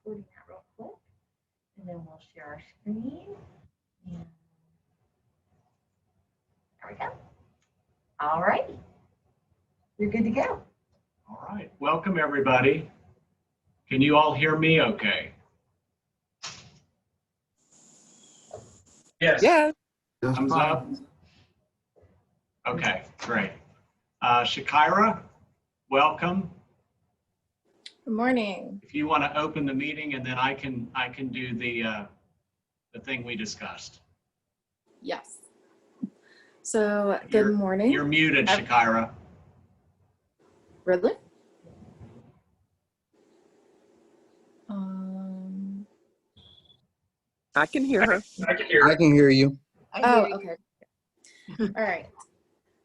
recording that real quick, and then we'll share our screen. And there we go. All righty. You're good to go. All right. Welcome, everybody. Can you all hear me okay? Yes. Yeah. Thumbs up. Okay, great. Shakira, welcome. Good morning. If you want to open the meeting, and then I can do the thing we discussed. Yes. So good morning. You're muted, Shakira. Ridley? I can hear her. I can hear. I can hear you. Oh, okay. All right.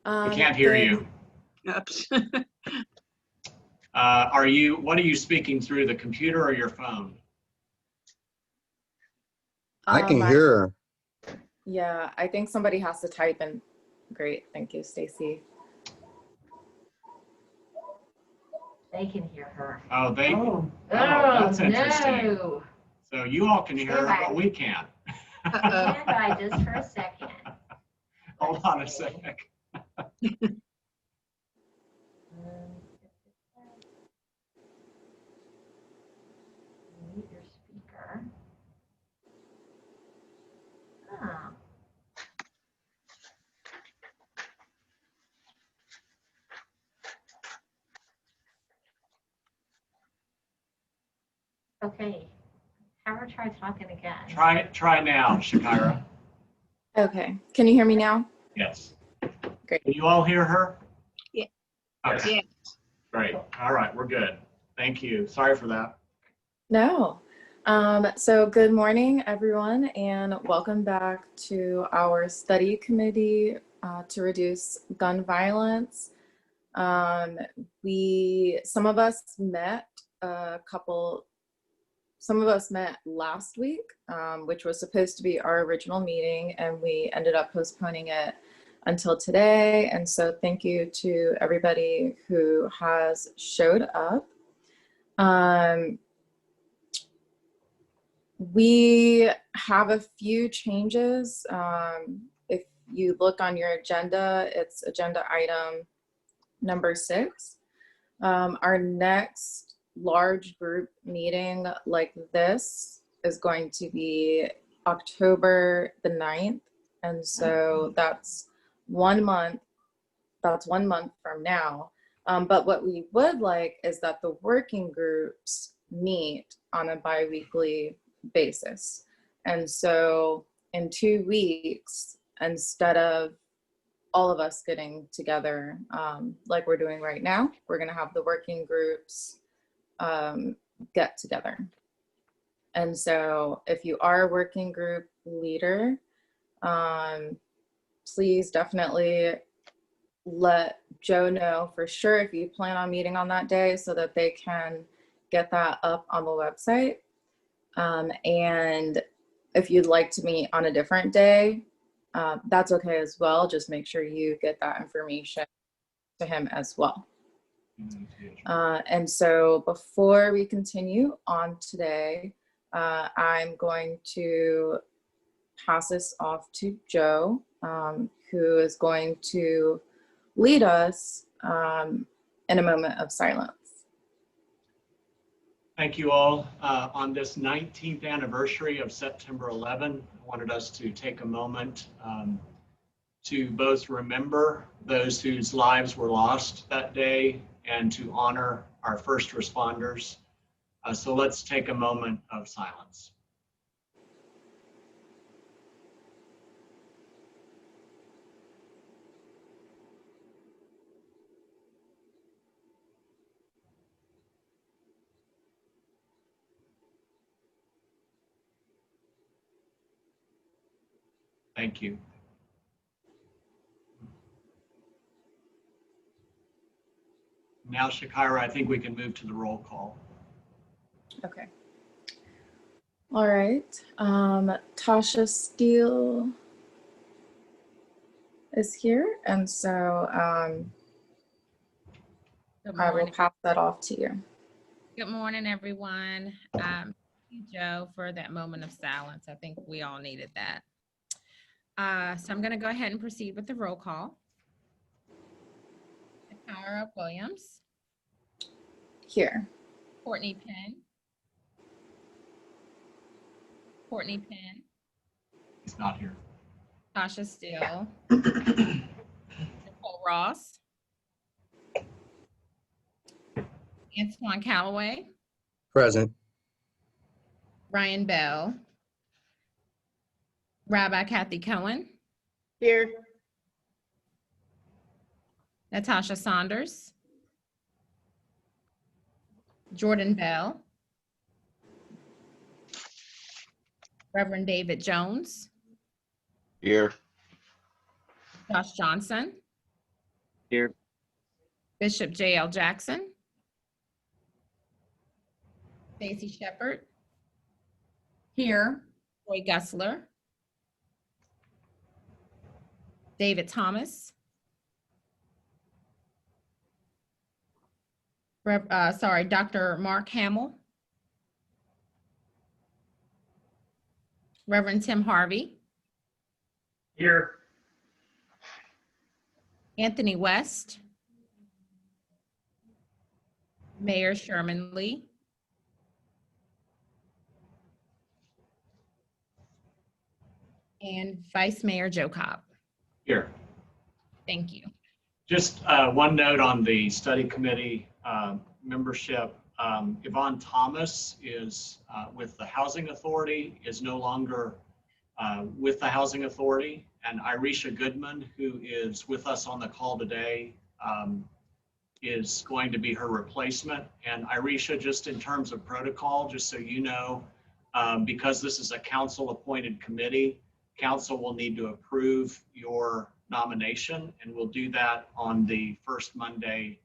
I can't hear you. Oops. What are you speaking through, the computer or your phone? I can hear her. Yeah, I think somebody has to type in. Great, thank you, Stacy. They can hear her. Oh, they. Oh, that's interesting. no. So you all can hear her, but we can't. Stand by just for a second. Hold on a sec. Mute your speaker. Oh. Okay. Have her try talking again. Try now, Shakira. Okay, can you hear me now? Yes. Great. Can you all hear her? Yeah. Okay. Yeah. Great. All right, we're good. Thank you. Sorry for that. No. So good morning, everyone, and welcome back to our study committee to reduce gun violence. Some of us met last week, which was supposed to be our original meeting, and we ended up postponing it until today. And so thank you to everybody who has showed up. We have a few changes. If you look on your agenda, it's agenda item number 6. Our next large group meeting like this is going to be October the 9th. And so that's 1 month. That's 1 month from now. But what we would like is that the working groups meet on a bi-weekly basis. And so in 2 weeks, instead of all of us getting together like we're doing right now, we're going to have the working groups get together. And so if you are a working group leader, please definitely let Joe know for sure if you plan on meeting on that day so that they can get that up on the website. And if you'd like to meet on a different day, that's okay as well. Just make sure you get that information to him as well. And so before we continue on today, I'm going to pass this off to Joe, who is going to lead us in a moment of silence. Thank you all. On this 19th anniversary of September 11, I wanted us to take a moment to both remember those whose lives were lost that day and to honor our first responders. So let's take a moment of silence. Thank you. Now, Shakira, I think we can move to the roll call. Okay. All right. Tasha Steele is here, and so Good I will morning. pass that off to you. Good morning, everyone. Joe, for that moment of silence. I think we all needed that. So I'm going to go ahead and proceed with the roll call. Tyra Williams, Here. Courtney Penn. Courtney Penn, He's not here. Tasha Steele, Nicole Ross, Antoine Callaway, Present. Ryan Bell, Rabbi Kathy Cohen, Here. Natasha Saunders, Jordan Bell, Reverend David Jones, Here. Josh Johnson, Here. Bishop J.L. Jackson, Stacy Shepard, Here. Roy Gessler, David Thomas, Dr. Mark Hamill, Reverend Tim Harvey, Here. Anthony West, Mayor Sherman Lee, and Vice Mayor Joe Cobb. Here. Thank you. Just one note on the study committee membership. Yvonne Thomas is with the Housing Authority, is no longer with the Housing Authority. And Irisha Goodman, who is with us on the call today, is going to be her replacement. And Irisha, just in terms of protocol, just so you know, because this is a council-appointed committee, council will need to approve your nomination, and we'll do that on the first Monday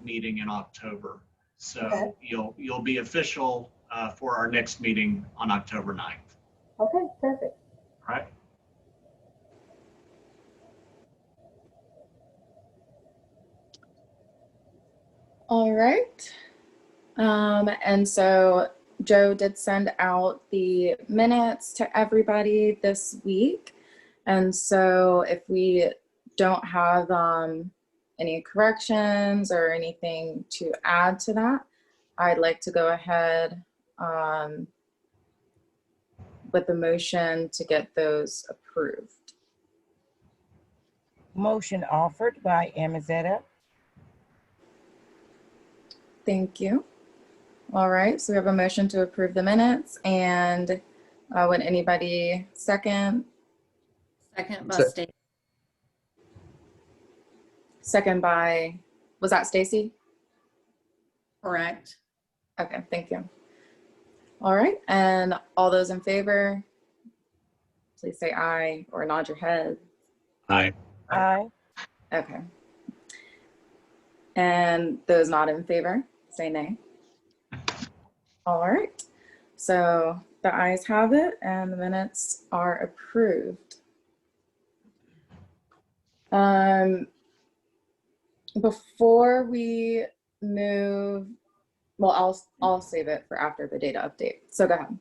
meeting in October. So Okay. you'll be official for our next meeting on October 9th. Okay, perfect. All right. All right. And so Joe did send out the minutes to everybody this week. And so if we don't have any corrections or anything to add to that, I'd like to go ahead with the motion to get those approved. Motion offered by Amazetta. Thank you. All right, so we have a motion to approve the minutes, and would anybody second? Second by Se- Stacy. Second by, was that Stacy? Correct. Okay, thank you. All right, and all those in favor, please say aye or nod your head. Aye. Aye. Okay. And those not in favor, say nay. All right, so the ayes have it and the minutes are approved. Before we move, well, I'll save it for after the data update. So go ahead.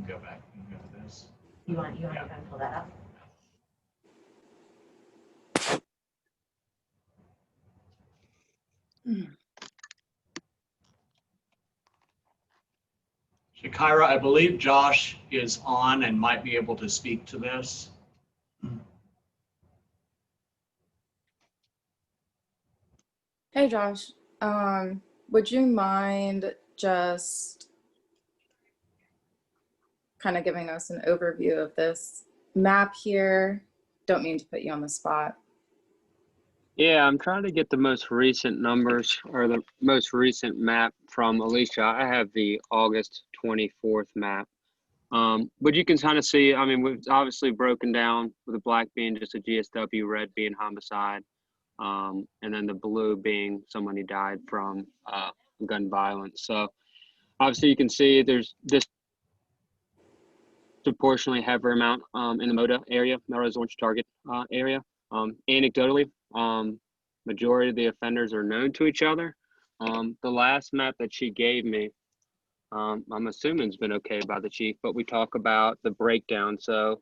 Go back. You can go to this. You want to pull that up? Shakira, I believe Josh is on and might be able to speak to this. Hey, Josh, would you mind just kind of giving us an overview of this map here? Don't mean to put you on the spot. Yeah, I'm trying to get the most recent numbers or the most recent map from Alicia. I have the August 24th map. But you can kind of see, I mean, we've obviously broken down with the black being just a GSW, red being homicide, and then the blue being someone who died from gun violence. So obviously you can see there's this disproportionately heavier amount in the MOTA area, Melrose Orange Target area. Anecdotally, majority of the offenders are known to each other. The last map that she gave me, I'm assuming it's been okay by the chief, but we talk about the breakdown. So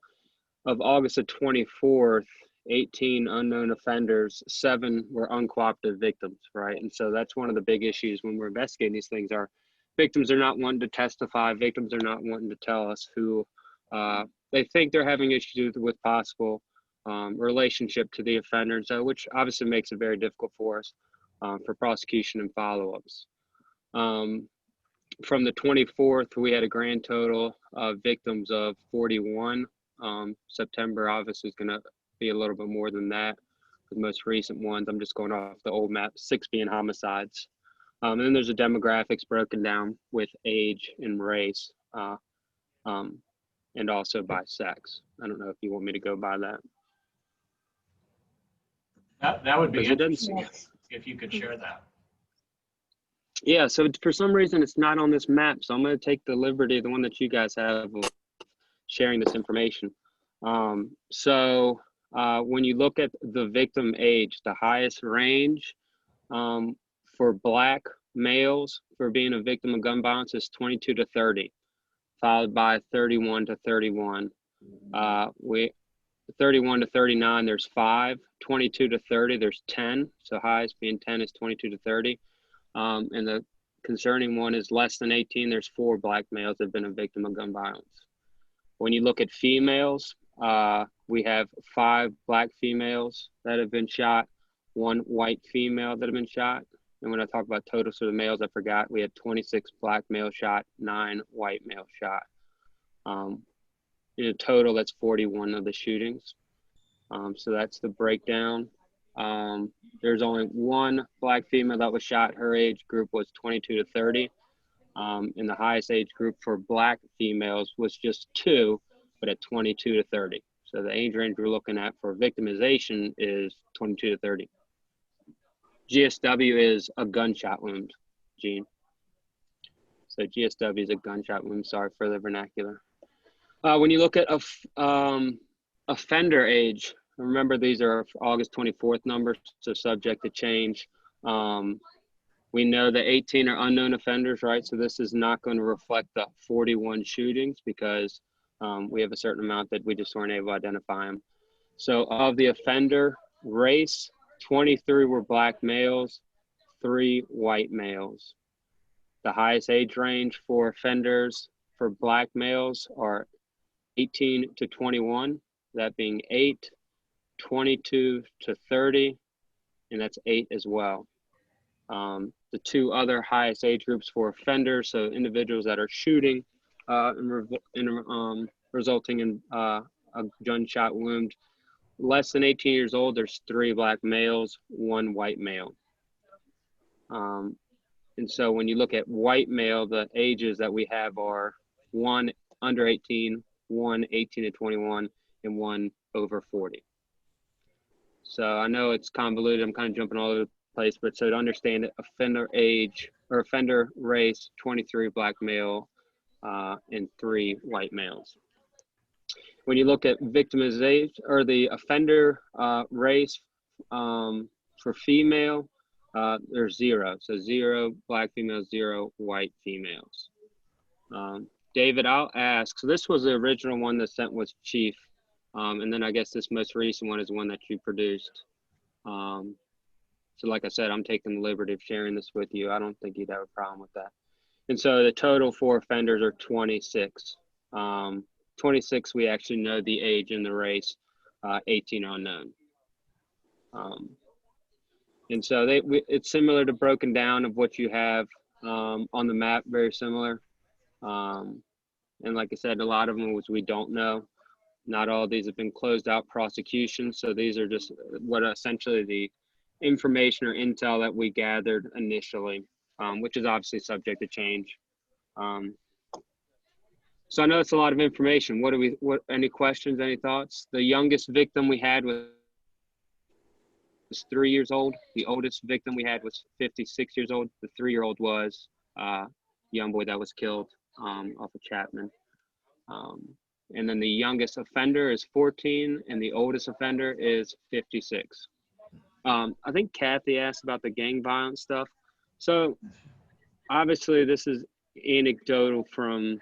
of August the 24th, 18 unknown offenders, 7 were uncooperative victims, right? And so that's one of the big issues when we're investigating these things. Are victims are not wanting to testify. Victims are not wanting to tell us who they think they're having issues with possible relationship to the offender, so which obviously makes it very difficult for us for prosecution and follow-ups. From the 24th, we had a grand total of victims of 41. September obviously is going to be a little bit more than that. The most recent ones, I'm just going off the old map, 6 being homicides. And then there's a demographics broken down with age and race, and also by sex. I don't know if you want me to go by that. That would be Because it doesn't interesting if you could share that. Yeah, so for some reason it's not on this map, so I'm going to take the liberty, the one that you guys have, of sharing this information. When you look at the victim age, the highest range for Black males for being a victim of gun violence is 22 to 30, followed by 31 to 31. 31 to 39, there's 5. 22 to 30, there's 10. So highest being 10 is 22 to 30. And the concerning one is less than 18. There's 4 Black males that have been a victim of gun violence. When you look at females, we have 5 Black females that have been shot, 1 white female that have been shot. And when I talk about totals for the males, I forgot we had 26 Black males shot, 9 white males shot. In a total, that's 41 of the shootings. So that's the breakdown. There's only 1 Black female that was shot. Her age group was 22 to 30. And the highest age group for Black females was just 2, but at 22 to 30. So the age range we're looking at for victimization is 22 to 30. GSW is a gunshot wound, Gene. So GSW is a gunshot wound. Sorry for the vernacular. When you look at offender age, remember these are August 24th numbers, so subject to change. We know that 18 are unknown offenders, right? So this is not going to reflect the 41 shootings because we have a certain amount that we just weren't able to identify them. So of the offender race, 23 were Black males, 3 white males. The highest age range for offenders for Black males are 18 to 21, that being 8, 22 to 30, and that's 8 as well. The 2 other highest age groups for offenders, so individuals that are shooting and resulting in a gunshot wound, less than 18 years old, there's 3 Black males, 1 white male. And so when you look at white male, the ages that we have are 1 under 18, 1 18 to 21, and 1 over 40. So I know it's convoluted. I'm kind of jumping all over the place, but so to understand it, offender age or offender race, 23 Black male and 3 white males. When you look at victimization or the offender race for female, there's 0. So 0 Black females, 0 white females. David, I'll ask, so this was the original one that sent was Chief. And then I guess this most recent one is one that you produced. So like I said, I'm taking the liberty of sharing this with you. I don't think you'd have a problem with that. And so the total for offenders are 26. 26, we actually know the age and the race, 18 unknown. And so it's similar to broken down of what you have on the map, very similar. And like I said, a lot of them was we don't know. Not all of these have been closed out prosecutions. So these are just what essentially the information or intel that we gathered initially, which is obviously subject to change. So I know it's a lot of information. Any questions, any thoughts? The youngest victim we had was 3 years old. The oldest victim we had was 56 years old. The 3-year-old was a young boy that was killed off of Chapman. And then the youngest offender is 14 and the oldest offender is 56. I think Kathy asked about the gang violence stuff. So obviously this is anecdotal from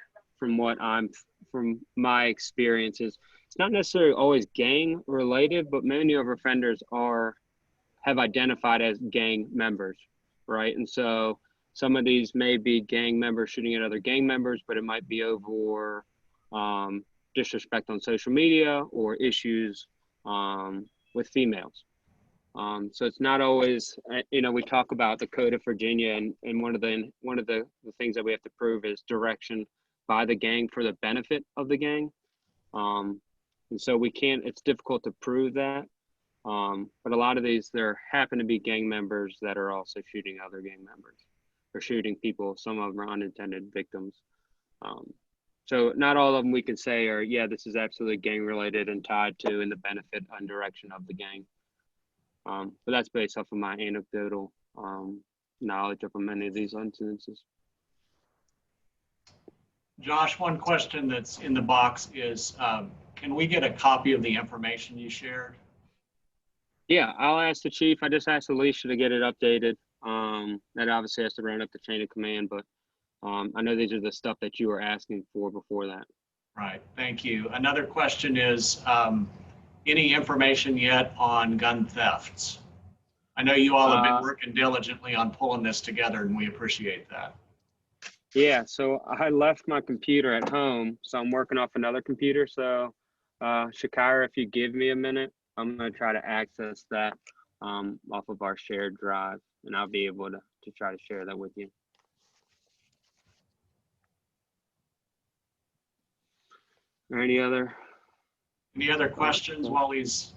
my experiences. It's not necessarily always gang related, but many of our offenders have identified as gang members, right? And so some of these may be gang members shooting at other gang members, but it might be over disrespect on social media or issues with females. So it's not always, we talk about the Code of Virginia, and one of the things that we have to prove is direction by the gang for the benefit of the gang. And so it's difficult to prove that. But a lot of these, there happen to be gang members that are also shooting other gang members or shooting people. Some of them are unintended victims. So not all of them we can say are, yeah, this is absolutely gang related and tied to in the benefit and direction of the gang. But that's based off of my anecdotal knowledge of many of these incidences. Josh, one question that's in the box is, can we get a copy of the information you shared? Yeah, I'll ask the chief. I just asked Alicia to get it updated. That obviously has to run up the chain of command, but I know these are the stuff that you were asking for before that. Right, thank you. Another question is, any information yet on gun thefts? I know you all have been working diligently on pulling this together, and we appreciate that. Yeah, so I left my computer at home, so I'm working off another computer. So Shakira, if you give me a minute, I'm going to try to access that off of our shared drive, and I'll be able to try to share that with you. Or any other questions while he's,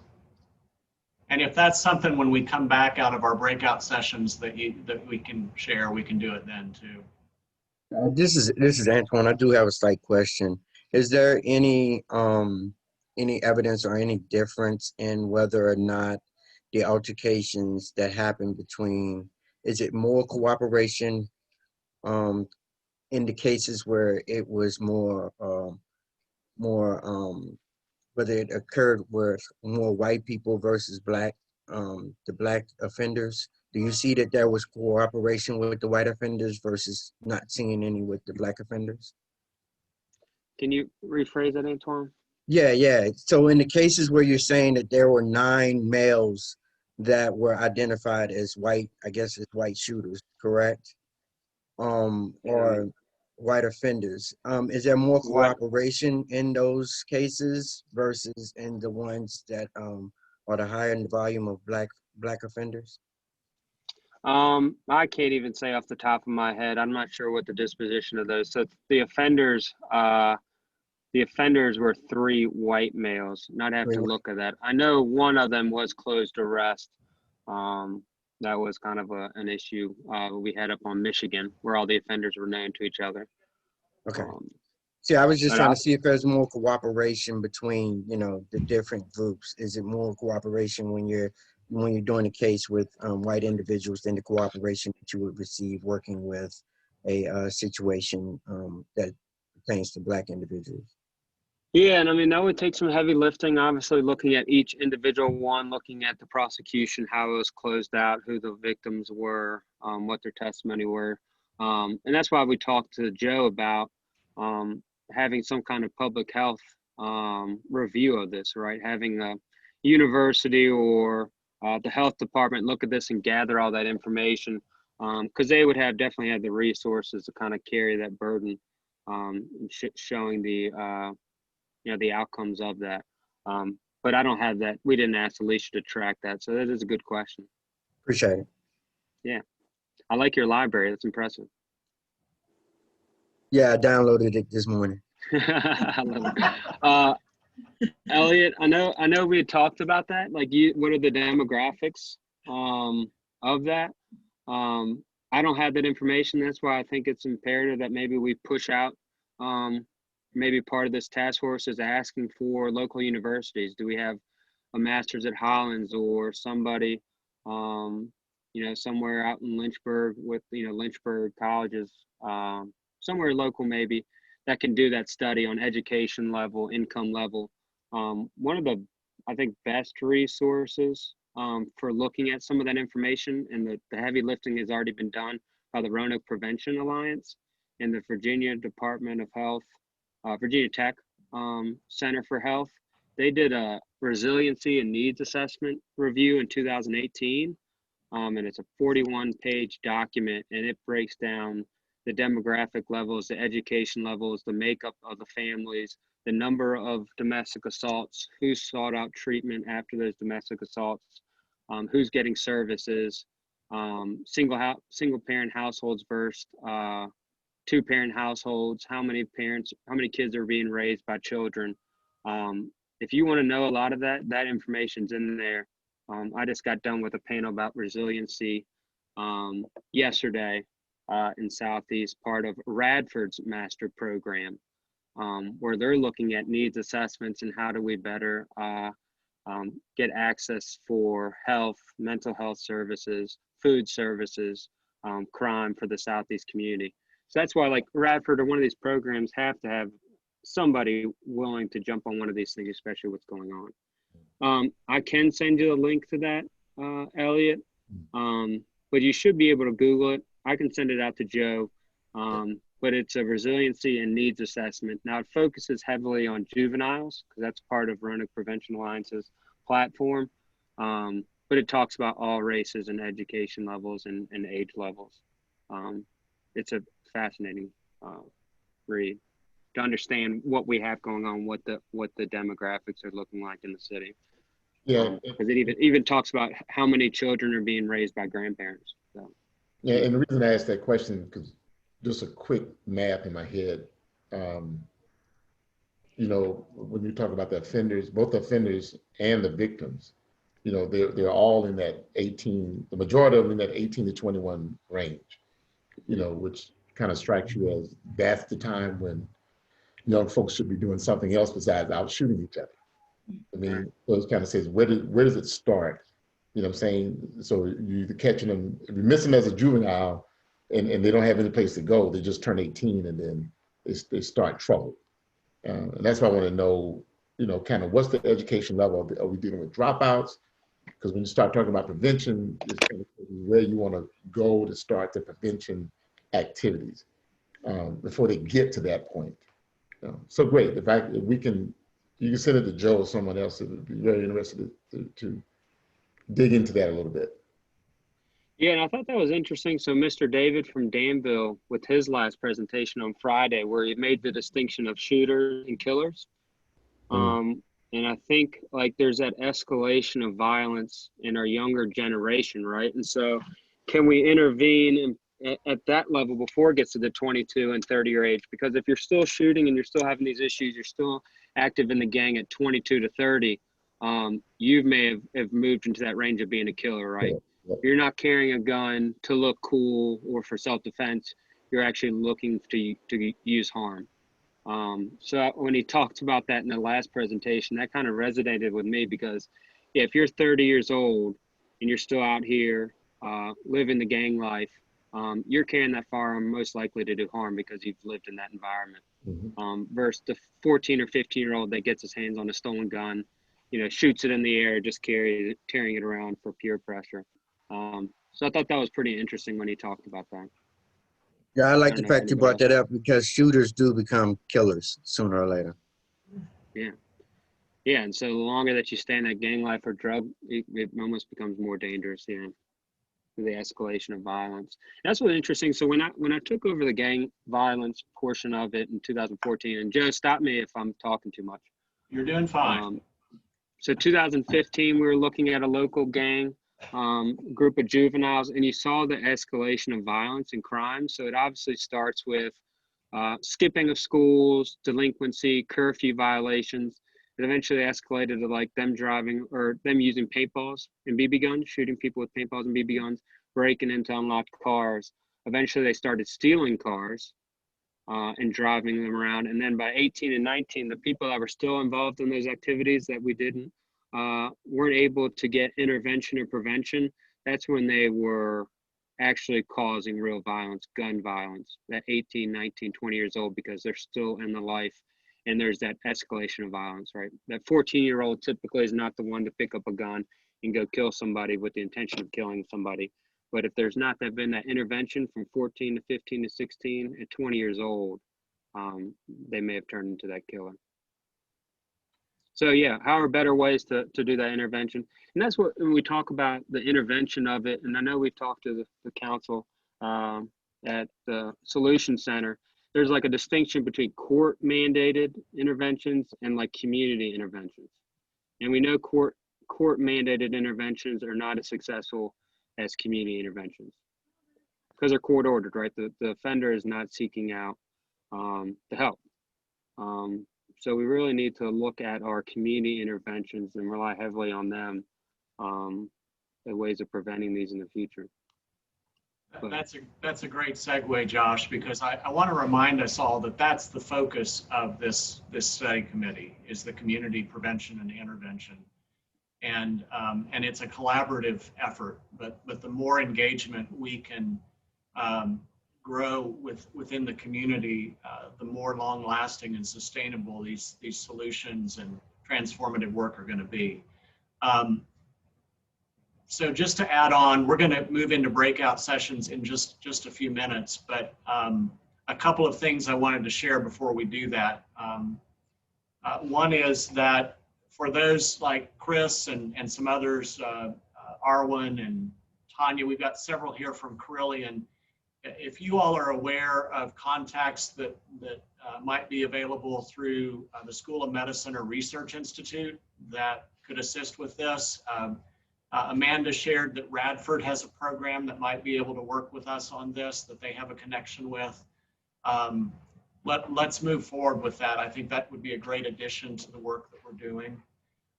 and if that's something when we come back out of our breakout sessions that we can share, we can do it then too. This is Antoine. I do have a slight question. Is there any evidence or any difference in whether or not the altercations that happen between, is it more cooperation in the cases where it was more whether it occurred with more white people versus the black offenders? Do you see that there was cooperation with the white offenders versus not seeing any with the black offenders? Can you rephrase that, Antoine? Yeah. So in the cases where you're saying that there were 9 males that were identified as white, I guess as white shooters, correct? Or white offenders. Is there more cooperation in those cases versus in the ones that are the higher in the volume of black offenders? I can't even say off the top of my head. I'm not sure what the disposition of those. So the offenders were 3 white males. And I'd have to look at that. I know one of them was closed arrest. That was kind of an issue we had up on Michigan, where all the offenders were known to each other. Okay. See, I was just trying to see if there's more cooperation between, the different groups. Is it more cooperation when you're doing a case with white individuals than the cooperation that you would receive working with a situation that pertains to black individuals? Yeah, and I mean, that would take some heavy lifting, obviously looking at each individual one, looking at the prosecution, how it was closed out, who the victims were, what their testimony were. And that's why we talked to Joe about having some kind of public health review of this, right? Having a university or the health department look at this and gather all that information, because they would definitely have the resources to kind of carry that burden, showing the outcomes of that. But I don't have that. We didn't ask Alicia to track that. So that is a good question. Appreciate it. Yeah. I like your library. That's impressive. Yeah, I downloaded it this morning. I love it. Elliot, I know we had talked about that. Like, what are the demographics of that? I don't have that information. That's why I think it's imperative that maybe we push out. Maybe part of this task force is asking for local universities. Do we have a master's at Hollins or somebody, somewhere out in Lynchburg with, Lynchburg colleges, somewhere local maybe, that can do that study on education level, income level. One of the, I think, best resources for looking at some of that information, and the heavy lifting has already been done by the Roanoke Prevention Alliance and the Virginia Department of Health, Virginia Tech Center for Health. They did a resiliency and needs assessment review in 2018, and it's a 41-page document, and it breaks down the demographic levels, the education levels, the makeup of the families, the number of domestic assaults, who sought out treatment after those domestic assaults, who's getting services, single parent households versus two-parent households, how many kids are being raised by children. If you want to know a lot of that information's in there. I just got done with a panel about resiliency yesterday in Southeast, part of Radford's master program, where they're looking at needs assessments and how do we better get access for health, mental health services, food services, crime for the Southeast community. So that's why, like, Radford or one of these programs have to have somebody willing to jump on one of these things, especially what's going on. I can send you a link to that, Elliot, but you should be able to Google it. I can send it out to Joe, but it's a resiliency and needs assessment. Now, it focuses heavily on juveniles because that's part of Roanoke Prevention Alliance's platform, but it talks about all races and education levels and age levels. It's a fascinating read to understand what we have going on, what the demographics are looking like in the city. Yeah, because it even talks about how many children are being raised by grandparents. So. Yeah, and the reason I asked that question, because just a quick math in my head, you know, when you talk about the offenders, both the offenders and the victims, you know, they're all in that 18, the majority of them in that 18 to 21 range, you know, which kind of strikes you as that's the time when young folks should be doing something else besides out shooting each other. I mean, so it kind of says, where does it start? You know what I'm saying? So you're either catching them, if you miss them as a juvenile and they don't have any place to go, they just turn 18 and then they start trouble. And that's why I want to know, you know, kind of what's the education level? Are we dealing with dropouts? Because when you start talking about prevention, it's kind of where you want to go to start the prevention activities before they get to that point. So great. If we can, you can send it to Joe or someone else that would be very interested to dig into that a little bit. Yeah, and I thought that was interesting. So Mr. David from Danville, with his last presentation on Friday, where he made the distinction of shooters and killers. And I think like there's that escalation of violence in our younger generation, right? And so can we intervene at that level before it gets to the 22 and 30 year age? Because if you're still shooting and you're still having these issues, you're still active in the gang at 22 to 30, you may have moved into that range of being a killer, right? Yeah. You're not carrying a gun to look cool or for self-defense. You're actually looking to use harm. So when he talked about that in the last presentation, that kind of resonated with me because if you're 30 years old and you're still out here living the gang life, you're carrying that firearm most likely to do harm because you've lived in that environment. Versus the 14 or 15-year-old that gets his hands on a stolen gun, you know, shoots it in the air, just tearing it around for peer pressure. So I thought that was pretty interesting when he talked about that. Yeah, I like the fact you brought that up because shooters do become killers sooner or later. Yeah. Yeah, and so the longer that you stay in that gang life or drug, it almost becomes more dangerous, you know, the escalation of violence. That's what's interesting. So when I took over the gang violence portion of it in 2014, and Joe, stop me if I'm talking too much. You're doing fine. So 2015, we were looking at a local gang group of juveniles, and you saw the escalation of violence and crime. So it obviously starts with skipping of schools, delinquency, curfew violations. It eventually escalated to like them driving or them using paintballs and BB guns, shooting people with paintballs and BB guns, breaking into unlocked cars. Eventually they started stealing cars and driving them around. And then by 18 and 19, the people that were still involved in those activities that we weren't able to get intervention or prevention, that's when they were actually causing real violence, gun violence, at 18, 19, 20 years old, because they're still in the life and there's that escalation of violence, right? That 14-year-old typically is not the one to pick up a gun and go kill somebody with the intention of killing somebody. But if there's not been that intervention from 14 to 15 to 16 at 20 years old, they may have turned into that killer. So yeah, how are better ways to do that intervention? And that's what, when we talk about the intervention of it, and I know we've talked to the council at the Solution Center, there's like a distinction between court mandated interventions and like community interventions. And we know court mandated interventions are not as successful as community interventions because they're court ordered, right? The offender is not seeking out the help. So we really need to look at our community interventions and rely heavily on them as ways of preventing these in the future. That's a great segue, Josh, because I want to remind us all that that's the focus of this study committee, is the community prevention and intervention. And it's a collaborative effort, but the more engagement we can grow within the community, the more long-lasting and sustainable these solutions and transformative work are going to be. So just to add on, we're going to move into breakout sessions in just a few minutes, but a couple of things I wanted to share before we do that. One is that for those like Chris and some others, Arwen and Tanya, we've got several here from Carillion. If you all are aware of contacts that might be available through the School of Medicine or Research Institute that could assist with this, Amanda shared that Radford has a program that might be able to work with us on this, that they have a connection with. Let's move forward with that. I think that would be a great addition to the work that we're doing.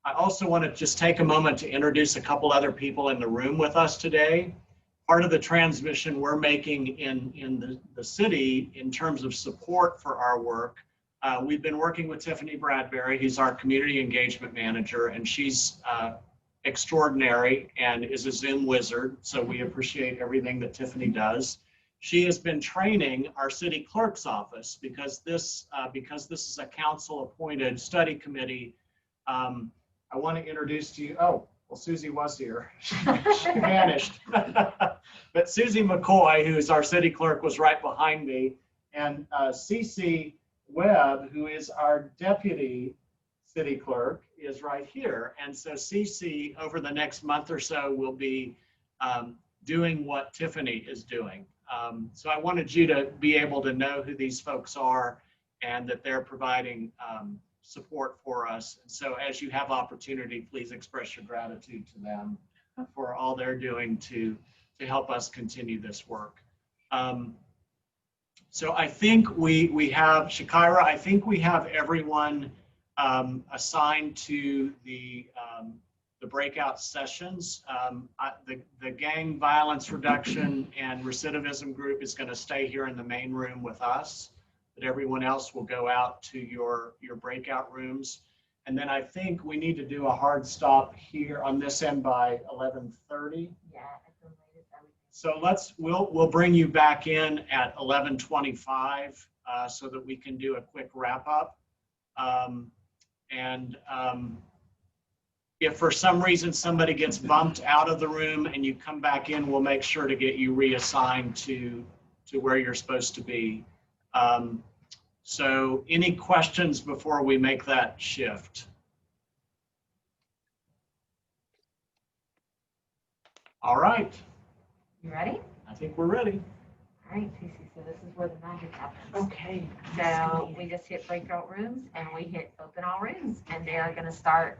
I also want to just take a moment to introduce a couple other people in the room with us today. Part of the transmission we're making in the city in terms of support for our work, we've been working with Tiffany Bradbury, who's our community engagement manager, and she's extraordinary and is a Zoom wizard, so we appreciate everything that Tiffany does. She has been training our city clerk's office because this is a council-appointed study committee. I want to introduce to you, oh, well, Susie was here. She vanished. But Susie McCoy, who's our city clerk, was right behind me, and Cece Webb, who is our deputy city clerk, is right here. And so Cece, over the next month or so, will be doing what Tiffany is doing. So I wanted you to be able to know who these folks are and that they're providing support for us. And so as you have opportunity, please express your gratitude to them for all they're doing to help us continue this work. So I think we have, Shakira, I think we have everyone assigned to the breakout sessions. The gang violence reduction and recidivism group is going to stay here in the main room with us, but everyone else will go out to your breakout rooms. And then I think we need to do a hard stop here on this end by 11:30. Yeah. So we'll bring you back in at 11:25 so that we can do a quick wrap up. If for some reason somebody gets bumped out of the room and you come back in, we'll make sure to get you reassigned to where you're supposed to be. So any questions before we make that shift? All right. You ready? I think we're ready. All right, Cece, so this is where the magic happens. Okay. So we just hit breakout rooms and we hit open all rooms, and they are going to start,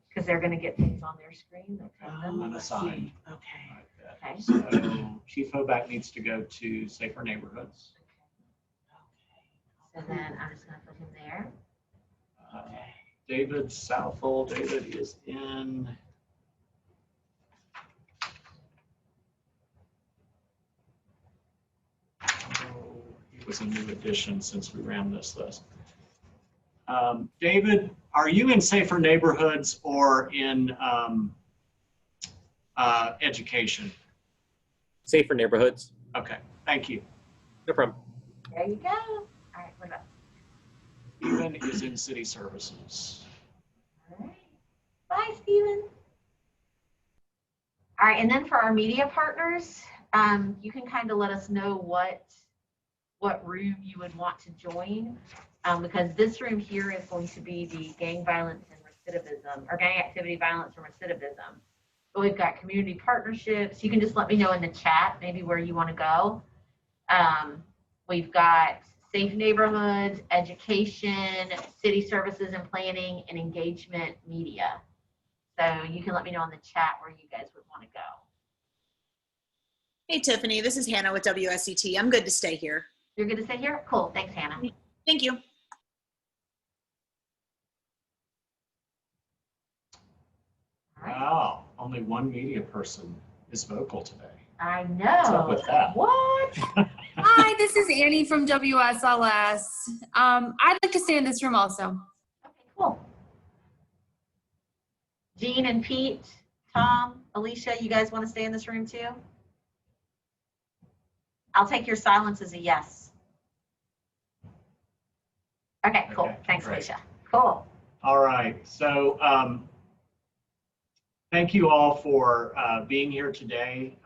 because they're going to get things on their screen. They'll take them. Unassigned. Okay. Okay. So Chief Hoback needs to go to Safer Neighborhoods. So then I'm just going to put him there. David Southall, David is in. He was a new addition since we ran this list. David, are you in Safer Neighborhoods or in education? Safer Neighborhoods. Okay, thank you. No problem. There you go. All right, we're done. Stephen is in City Services. All right. Bye, Steven. All right, and then for our media partners, you can kind of let us know what room you would want to join, because this room here is going to be the gang violence and recidivism, or gang activity, violence, and recidivism. But we've got community partnerships. You can just let me know in the chat maybe where you want to go. We've got safe neighborhoods, education, city services and planning, and engagement media. So you can let me know in the chat where you guys would want to go. Hey, Tiffany, this is Hannah with WSET. I'm good to stay here. You're good to stay here? Cool. Thanks, Hannah. Thank you. Wow, only one media person is vocal today. I know. What's up with that? What? Hi, this is Annie from WSLS. I'd like to stay in this room also. Okay, cool. Jean and Pete, Tom, Alicia, you guys want to stay in this room too? I'll take your silence as a yes. Okay, cool. Okay, Thanks, great. Alicia. Cool. All right, so thank you all for being here today.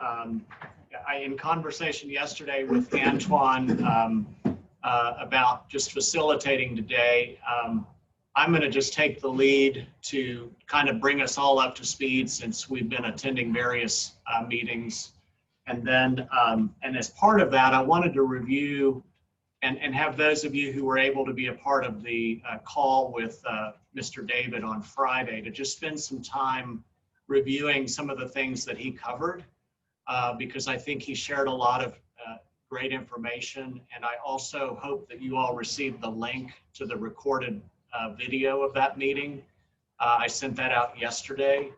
In conversation yesterday with Antoine about just facilitating today, I'm going to just take the lead to kind of bring us all up to speed since we've been attending various meetings. And then, and as part of that, I wanted to review and have those of you who were able to be a part of the call with Mr. David on Friday to just spend some time reviewing some of the things that he covered, because I think he shared a lot of great information. And I also hope that you all received the link to the recorded video of that meeting. I sent that out yesterday.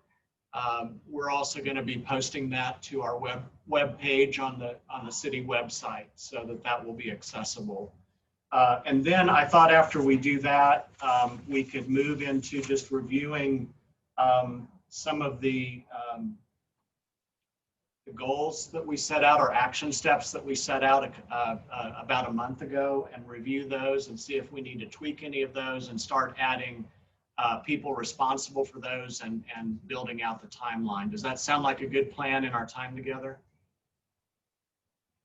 We're also going to be posting that to our web page on the city website so that will be accessible. And then I thought after we do that, we could move into just reviewing some of the goals that we set out, or action steps that we set out about a month ago, and review those and see if we need to tweak any of those and start adding people responsible for those and building out the timeline. Does that sound like a good plan in our time together?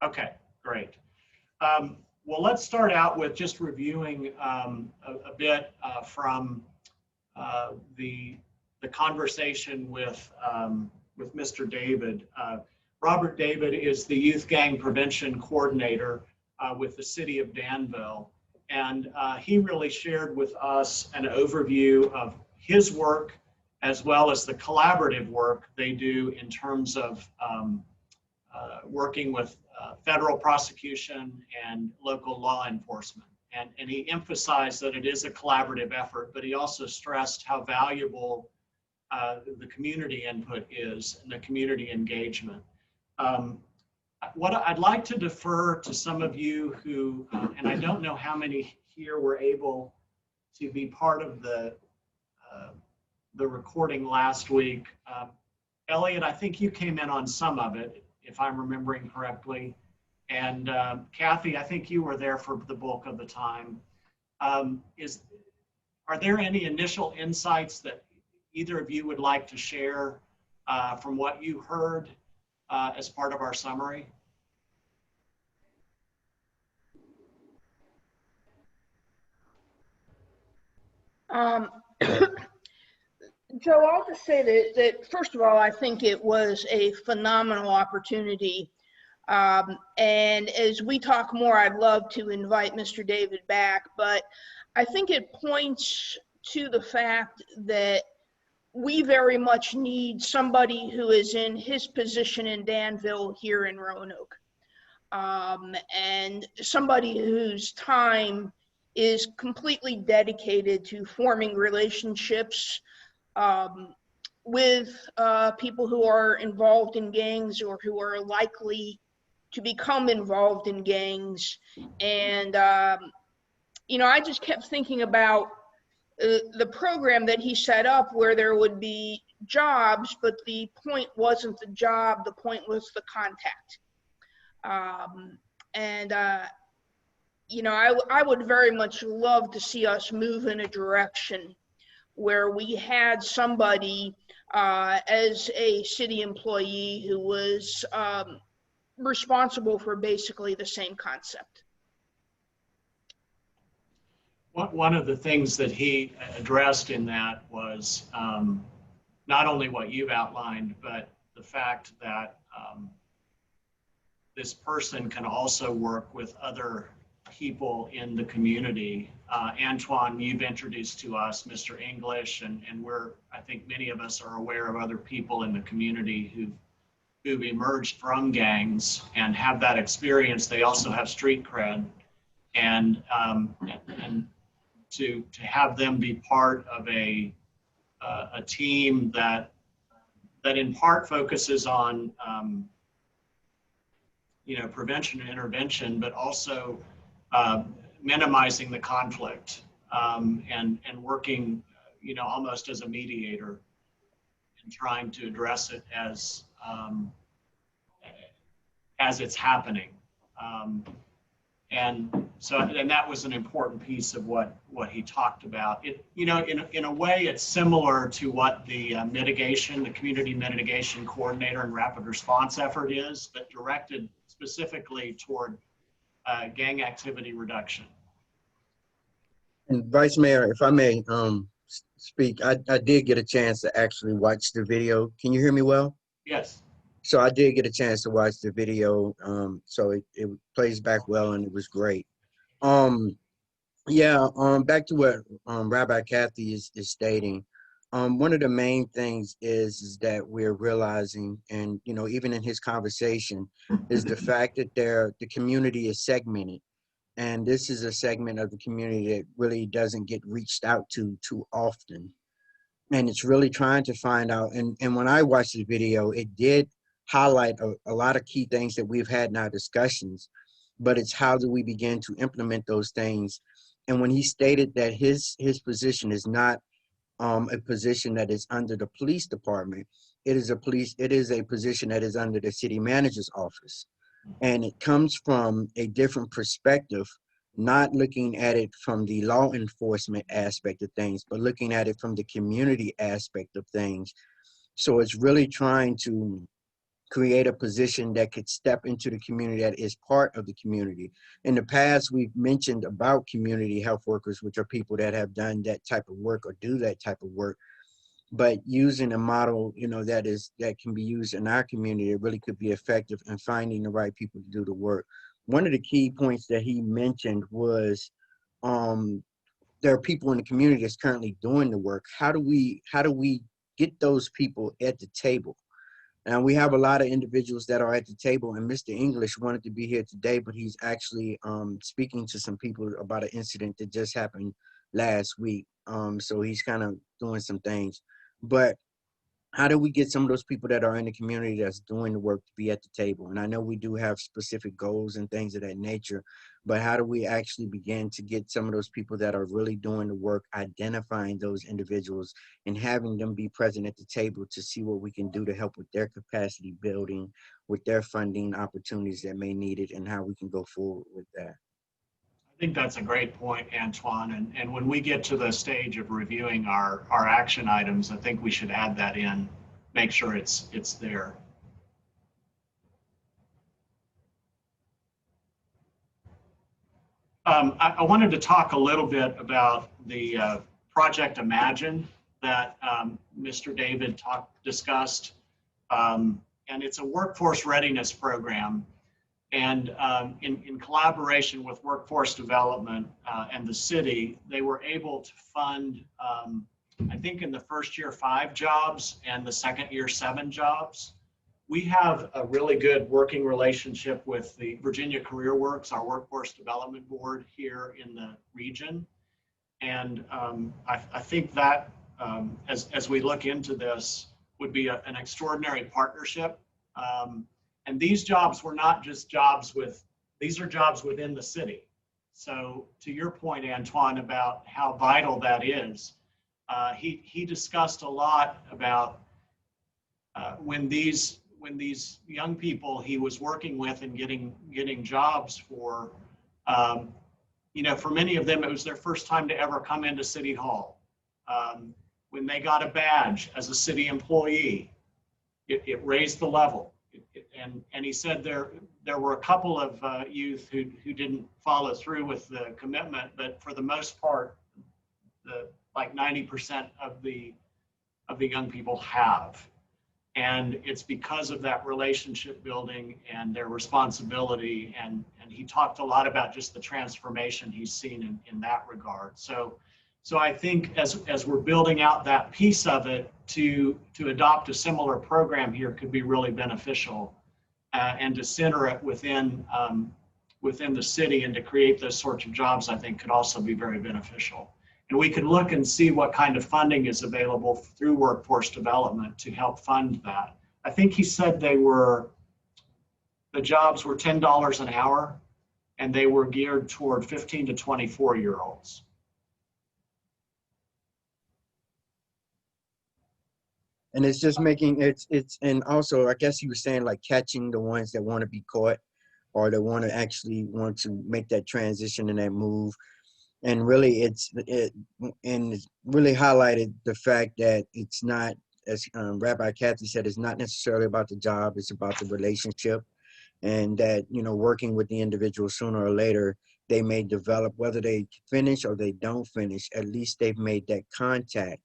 Okay, great. Well, let's start out with just reviewing a bit from the conversation with Mr. David. Robert David is the Youth Gang Prevention Coordinator with the City of Danville. And he really shared with us an overview of his work as well as the collaborative work they do in terms of working with federal prosecution and local law enforcement. And he emphasized that it is a collaborative effort, but he also stressed how valuable the community input is and the community engagement. What I'd like to defer to some of you who, and I don't know how many here were able to be part of the recording last week. Elliot, I think you came in on some of it, if I'm remembering correctly. And Kathy, I think you were there for the bulk of the time. Are there any initial insights that either of you would like to share from what you heard as part of our summary? Joe, I'll just say that first of all, I think it was a phenomenal opportunity. And as we talk more, I'd love to invite Mr. David back, but I think it points to the fact that we very much need somebody who is in his position in Danville here in Roanoke. And somebody whose time is completely dedicated to forming relationships with people who are involved in gangs or who are likely to become involved in gangs. And, you know, I just kept thinking about the program that he set up where there would be jobs, but the point wasn't the job, the point was the contact. You know, I would very much love to see us move in a direction where we had somebody as a city employee who was responsible for basically the same concept. One of the things that he addressed in that was not only what you've outlined, but the fact that this person can also work with other people in the community. Antoine, you've introduced to us Mr. English, and I think many of us are aware of other people in the community who've emerged from gangs and have that experience. They also have street cred, and to have them be part of a team that in part focuses on prevention and intervention, but also minimizing the conflict and working almost as a mediator and trying to address it as it's happening. And that was an important piece of what he talked about. It, in a way, it's similar to what the community mitigation coordinator and rapid response effort is, but directed specifically toward gang activity reduction. And Vice Mayor, if I may speak, I did get a chance to actually watch the video. Can you hear me well? Yes. So I did get a chance to watch the video. So it plays back well, and it was great. Back to what Rabbi Kathy is stating. One of the main things is that we're realizing, and even in his conversation, is the fact that the community is segmented. And this is a segment of the community that really doesn't get reached out to too often. And it's really trying to find out. And when I watched the video, it did highlight a lot of key things that we've had in our discussions, but it's how do we begin to implement those things. And when he stated that his position is not a position that is under the police department, it is a position that is under the city manager's office. And it comes from a different perspective, not looking at it from the law enforcement aspect of things, but looking at it from the community aspect of things. So it's really trying to create a position that could step into the community, that is part of the community. In the past, we've mentioned about community health workers, which are people that have done that type of work or do that type of work. But using a model, that can be used in our community, it really could be effective in finding the right people to do the work. One of the key points that he mentioned was there are people in the community that's currently doing the work. How do we get those people at the table? And we have a lot of individuals that are at the table, and Mr. English wanted to be here today, but he's actually speaking to some people about an incident that just happened last week. So he's kind of doing some things. But how do we get some of those people that are in the community that's doing the work to be at the table? And I know we do have specific goals and things of that nature, but how do we actually begin to get some of those people that are really doing the work, identifying those individuals and having them be present at the table to see what we can do to help with their capacity building, with their funding opportunities that may need it, and how we can go forward with that? I think that's a great point, Antoine. And when we get to the stage of reviewing our action items, I think we should add that in, make sure it's there. I wanted to talk a little bit about the Project Imagine that Mr. David discussed. And it's a workforce readiness program. And in collaboration with Workforce Development and the city, they were able to fund, I think in the first year, 5 jobs and the second year, 7 jobs. We have a really good working relationship with the Virginia Career Works, our Workforce Development Board here in the region. And I think that as we look into this would be an extraordinary partnership. And these jobs were not just these are jobs within the city. So to your point, Antoine, about how vital that is, he discussed a lot about when these young people he was working with and getting jobs for, for many of them, it was their first time to ever come into City Hall. when they got a badge as a city employee, it raised the level. And he said there were a couple of youth who didn't follow through with the commitment, but for the most part, like 90% of the young people have. And it's because of that relationship building and their responsibility. And he talked a lot about just the transformation he's seen in that regard. So I think as we're building out that piece of it, to adopt a similar program here could be really beneficial, and to center it within the city and to create those sorts of jobs, I think could also be very beneficial. And we could look and see what kind of funding is available through workforce development to help fund that. I think he said the jobs were $10 an hour, and they were geared toward 15 to 24-year-olds. And it's just making it's and also I guess he was saying like catching the ones that want to be caught, or that want to make that transition and that move. And really it really highlighted the fact that it's not, as Rabbi Kathy said, it's not necessarily about the job, it's about the relationship. And that, you know, working with the individual, sooner or later they may develop, whether they finish or they don't finish, at least they've made that contact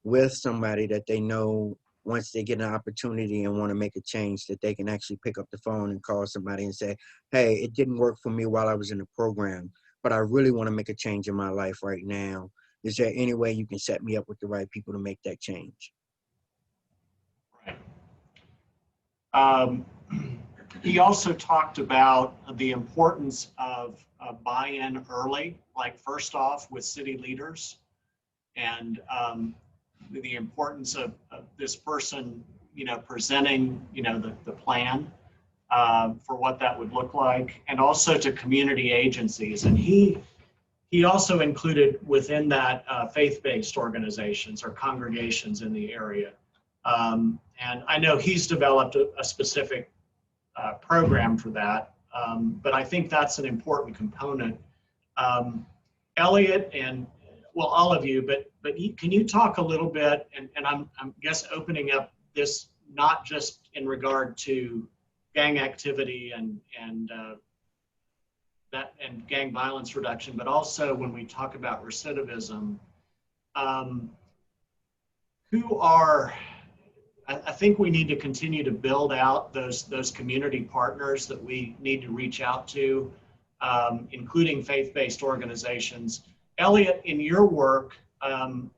with somebody that they know, once they get an opportunity and want to make a change, that they can actually pick up the phone and call somebody and say, hey, it didn't work for me while I was in the program, but I really want to make a change in my life right now. Is there any way you can set me up with the right people to make that change? Right. He also talked about the importance of buy-in early, like first off with city leaders, and the importance of this person, you know, presenting, you know, the plan for what that would look like, and also to community agencies. And he also included within that faith-based organizations or congregations in the area. And I know he's developed a specific program for that, but I think that's an important component. Elliot and, well, all of you, but can you talk a little bit, and I'm guess opening up this not just in regard to gang activity and gang violence reduction, but also when we talk about recidivism, I think we need to continue to build out those community partners that we need to reach out to, including faith-based organizations. Elliot, in your work, how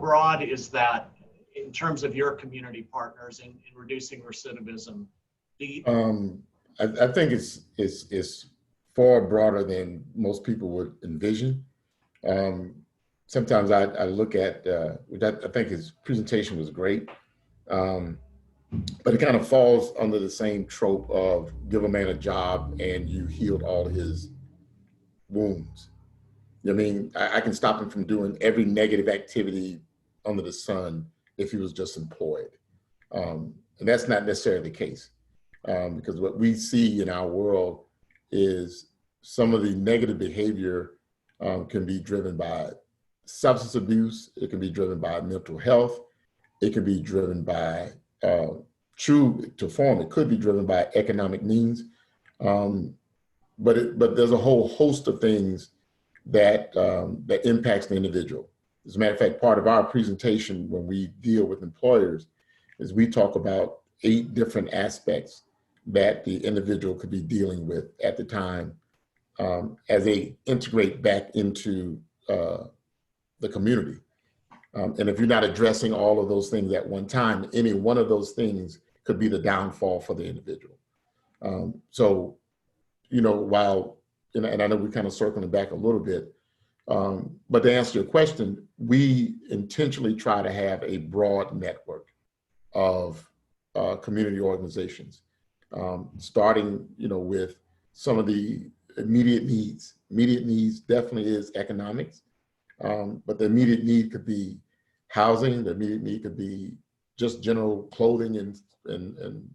broad is that in terms of your community partners in reducing recidivism? I think it's far broader than most people would envision. Sometimes I look at, I think his presentation was great, but it kind of falls under the same trope of give a man a job and you healed all his wounds. I mean, I can stop him from doing every negative activity under the sun if he was just employed. And that's not necessarily the case, because what we see in our world is some of the negative behavior can be driven by substance abuse, it can be driven by mental health, it can be driven by, it could be driven by economic means, but there's a whole host of things that impacts the individual. As a matter of fact, part of our presentation when we deal with employers is we talk about 8 different aspects that the individual could be dealing with at the time as they integrate back into the community. And if you're not addressing all of those things at one time, any one of those things could be the downfall for the individual. So, you know, while, and I know we're kind of circling back a little bit, but to answer your question, we intentionally try to have a broad network of community organizations, starting, you know, with some of the immediate needs. Immediate needs definitely is economics, but the immediate need could be housing. The immediate need could be just general clothing and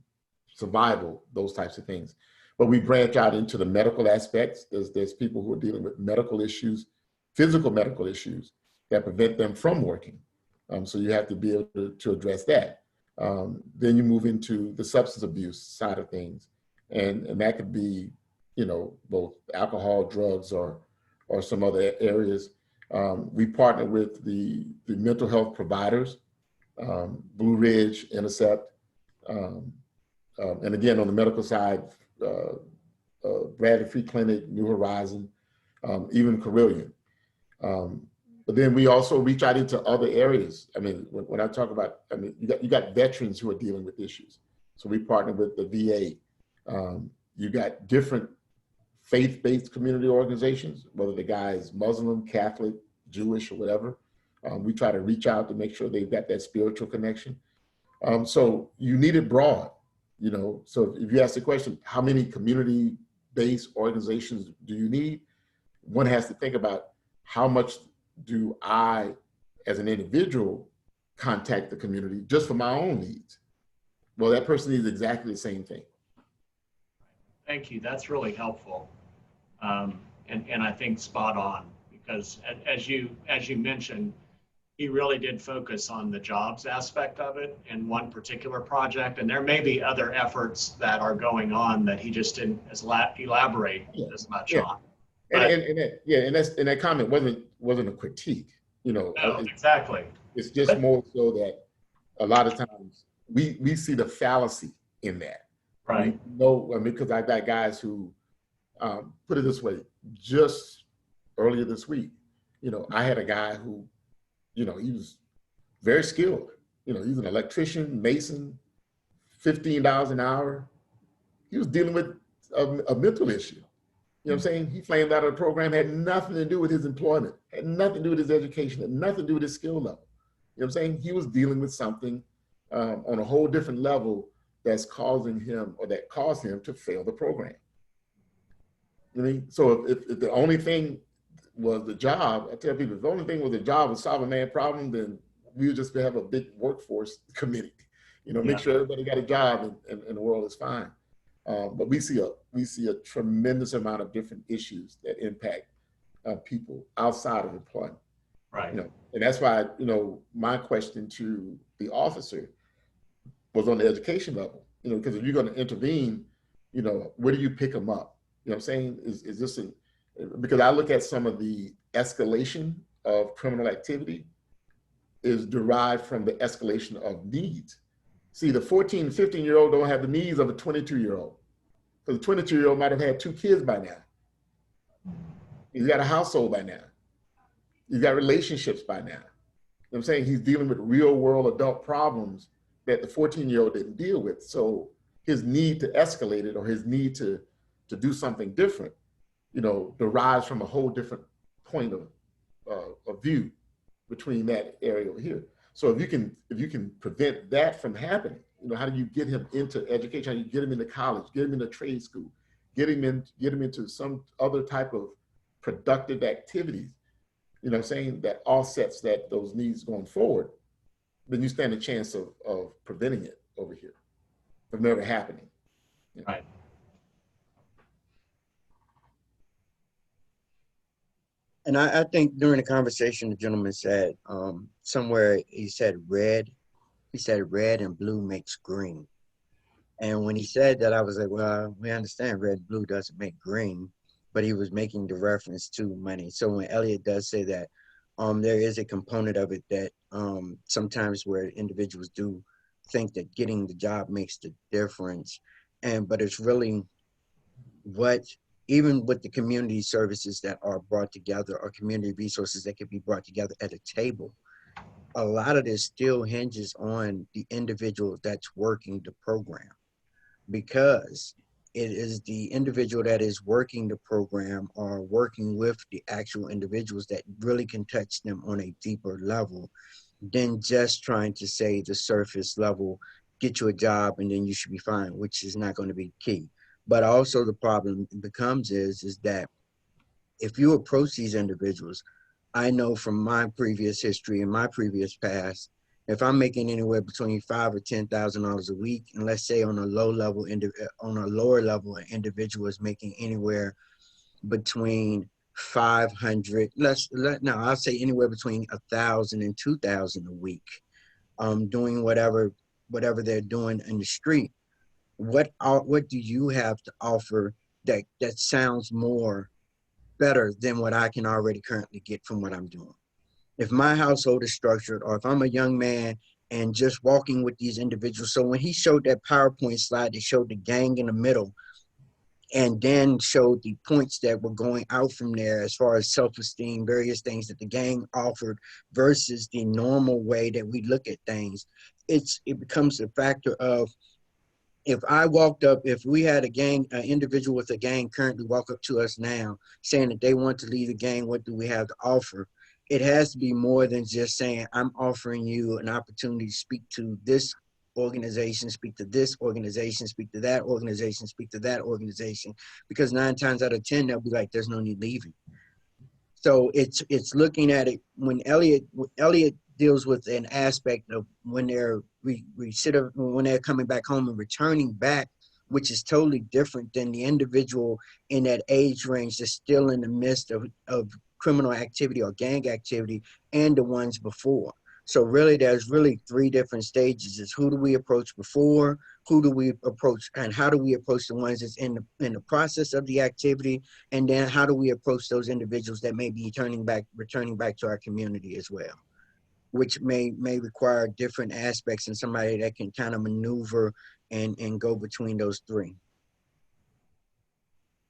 survival, those types of things. But we branch out into the medical aspects. There's people who are dealing with medical issues, physical medical issues that prevent them from working. So you have to be able to address that. Then you move into the substance abuse side of things. And that could be, you know, both alcohol, drugs, or some other areas. We partner with the mental health providers, Blue Ridge, Intercept, and again, on the medical side, Bradley Free Clinic, New Horizon, even Carillion. But then we also reach out into other areas. I mean, when I talk about, I mean, you got veterans who are dealing with issues. So we partner with the VA. You got different faith-based community organizations, whether the guy is Muslim, Catholic, Jewish, or whatever. We try to reach out to make sure they've got that spiritual connection. So you need it broad, you know. So if you ask the question, how many community-based organizations do you need? One has to think about, how much do I, as an individual, contact the community just for my own needs? Well, that person needs exactly the same thing. Thank you. That's really helpful. And I think spot on, because as you mentioned, he really did focus on the jobs aspect of it in one particular project. And there may be other efforts that are going on that he just didn't elaborate as much on. And that comment wasn't a critique, you know. No, exactly. It's just more so that a lot of times we see the fallacy in that. Right. No, I mean, because I got guys who, put it this way, just earlier this week, you know, I had a guy who, you know, he was very skilled. You know, he's an electrician, mason, $15 an hour. He was dealing with a mental issue. You know what I'm saying? He flamed out of the program, had nothing to do with his employment, had nothing to do with his education, had nothing to do with his skill level. You know what I'm saying? He was dealing with something on a whole different level that's causing him, or that caused him, to fail the program. You know what I mean? So if the only thing was the job, I tell people, if the only thing was the job was solve a man problem, then we would just have a big workforce committee. You know, make sure everybody got a job and the world is fine. But we see a tremendous amount of different issues that impact people outside of employment. Right. You know, and that's why, you know, my question to the officer was on the education level. You know, because if you're going to intervene, you know, where do you pick them up? You know what I'm saying? Is this because I look at some of the escalation of criminal activity is derived from the escalation of needs. See, the 14, 15-year-old don't have the needs of a 22-year-old. Because the 22-year-old might have had 2 kids by now. He's got a household by now. He's got relationships by now. You know what I'm saying? He's dealing with real world adult problems that the 14-year-old didn't deal with. So his need to escalate it, or his need to do something different, you know, derives from a whole different point of view between that area over here. So if you can prevent that from happening, you know, how do you get him into education? How do you get him into college, get him into trade school, get him into some other type of productive activities, you know what I'm saying, that offsets those needs going forward, then you stand a chance of preventing it over here from never happening. You know? Right. And I think during the conversation, the gentleman said, somewhere he said red and blue makes green. And when he said that, I was like, well, we understand red and blue doesn't make green, but he was making the reference to money. So when Elliot does say that, there is a component of it that sometimes where individuals do think that getting the job makes the difference. But it's really even with the community services that are brought together, or community resources that can be brought together at a table, a lot of this still hinges on the individual that's working the program, because it is the individual that is working the program or working with the actual individuals that really can touch them on a deeper level than just trying to say the surface level, get you a job and then you should be fine, which is not going to be key. But also the problem becomes is that if you approach these individuals, I know from my previous history and my previous past, if I'm making anywhere between $5,000 or $10,000 a week, and let's say on a lower level, an individual is making anywhere between 500, I'll say anywhere between 1,000 and 2,000 a week, doing whatever they're doing in the street. What do you have to offer that sounds more better than what I can already currently get from what I'm doing? If my household is structured, or if I'm a young man and just walking with these individuals. So when he showed that PowerPoint slide that showed the gang in the middle, and then showed the points that were going out from there as far as self-esteem, various things that the gang offered versus the normal way that we look at things, it becomes a factor of, if we had an individual with a gang currently walk up to us now saying that they want to leave the gang, what do we have to offer? It has to be more than just saying, I'm offering you an opportunity to speak to this organization, speak to this organization, speak to that organization, speak to that organization, because 9 times out of 10, they'll be like, there's no need leaving. So it's looking at it when Elliot deals with an aspect of when they're when they're coming back home and returning back, which is totally different than the individual in that age range that's still in the midst of criminal activity or gang activity, and the ones before. So really, there's really 3 different stages. Is who do we approach before, who do we approach, and how do we approach the ones that's in the process of the activity, and then how do we approach those individuals that may be returning back to our community as well, which may require different aspects and somebody that can kind of maneuver and go between those 3.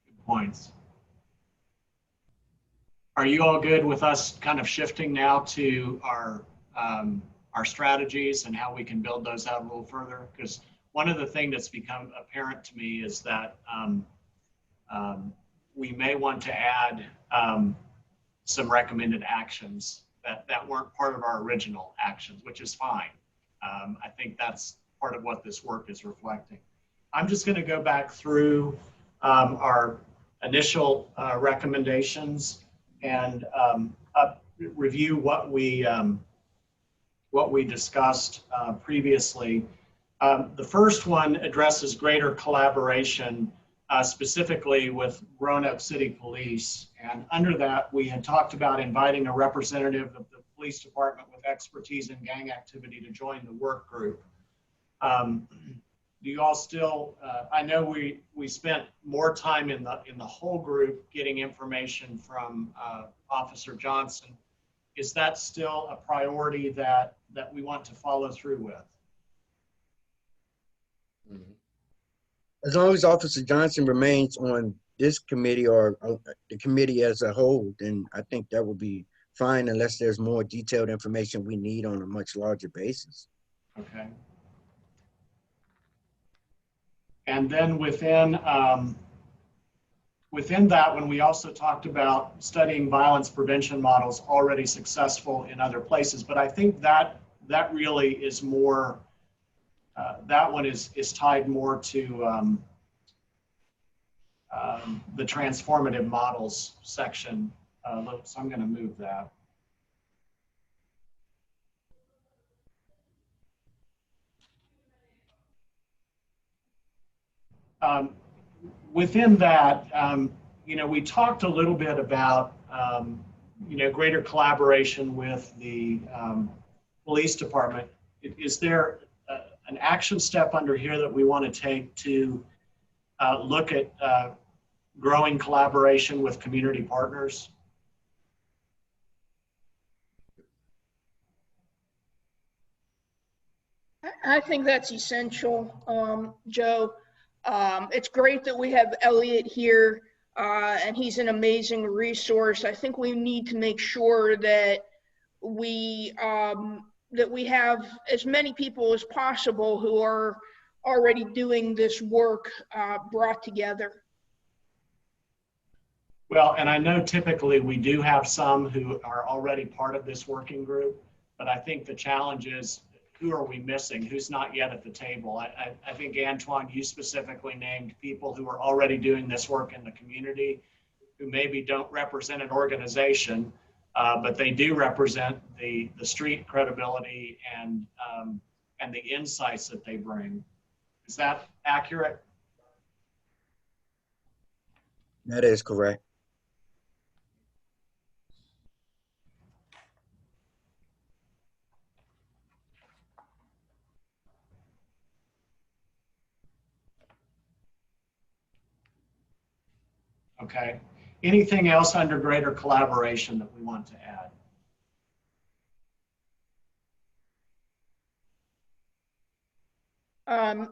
Good points. Are you all good with us kind of shifting now to our strategies and how we can build those out a little further? Because one of the things that's become apparent to me is that we may want to add some recommended actions that weren't part of our original actions, which is fine. I think that's part of what this work is reflecting. I'm just going to go back through our initial recommendations and review what we discussed previously. The first one addresses greater collaboration, specifically with Roanoke City Police. And under that, we had talked about inviting a representative of the police department with expertise in gang activity to join the work group. Do you all still, I know we spent more time in the whole group getting information from Officer Johnson. Is that still a priority that we want to follow through with? As long as Officer Johnson remains on this committee or the committee as a whole, then I think that will be fine, unless there's more detailed information we need on a much larger basis. Okay. And then within that one, we also talked about studying violence prevention models already successful in other places. But I think that really is more, that one is tied more to the transformative models section. So I'm going to move that. Within that, we talked a little bit about, greater collaboration with the police department. Is there an action step under here that we want to take to look at growing collaboration with community partners? I think that's essential, Joe. It's great that we have Elliot here, and he's an amazing resource. I think we need to make sure that we have as many people as possible who are already doing this work brought together. Well, and I know typically we do have some who are already part of this working group, but I think the challenge is, who are we missing? Who's not yet at the table? I think, Antoine, you specifically named people who are already doing this work in the community, who maybe don't represent an organization, but they do represent the street credibility and the insights that they bring. Is that accurate? That is correct. Okay. Anything else under greater collaboration that we want to add?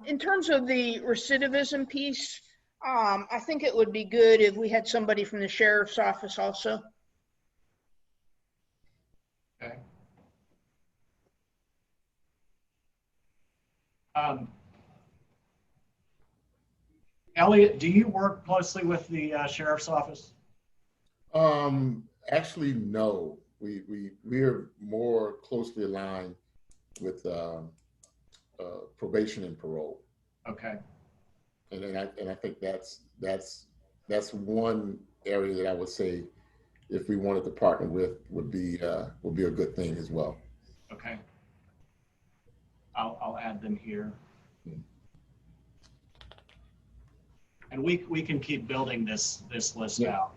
In terms of the recidivism piece, I think it would be good if we had somebody from the sheriff's office also. Okay. Elliot, do you work closely with the sheriff's office? Actually, no. We're more closely aligned with probation and parole. Okay. And I think that's one area that I would say, if we wanted to partner with, would be a good thing as well. Okay. I'll add them here. And we can keep building this list out.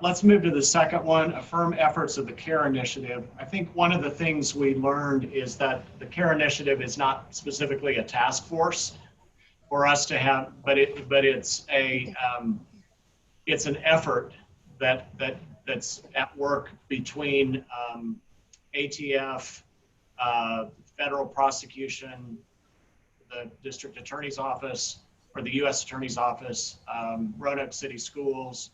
Let's move to the second one, affirm efforts of the CARE initiative. I think one of the things we learned is that the CARE initiative is not specifically a task force for us to have, but it's an effort that's at work between ATF, federal prosecution, the district attorney's office, or the U.S. Attorney's Office, Roanoke City Schools.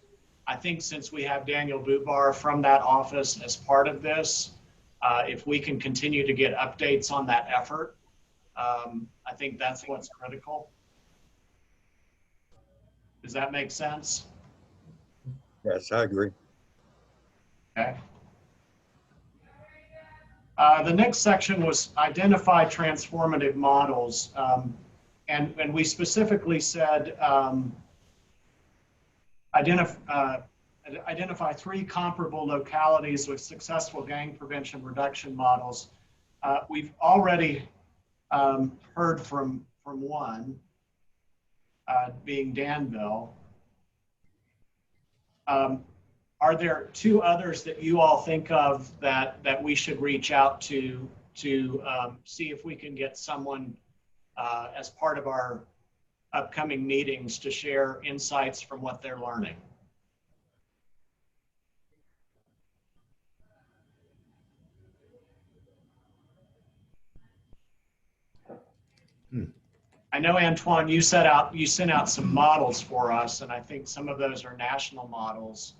I think since we have Daniel Bubar from that office as part of this, if we can continue to get updates on that effort, I think that's what's critical. Does that make sense? Yes, I agree. Okay. The next section was identify transformative models. And we specifically said identify 3 comparable localities with successful gang prevention reduction models. We've already heard from one, being Danville. Are there 2 others that you all think of that we should reach out to see if we can get someone as part of our upcoming meetings to share insights from what they're learning? I know, Antoine, you sent out some models for us, and I think some of those are national models.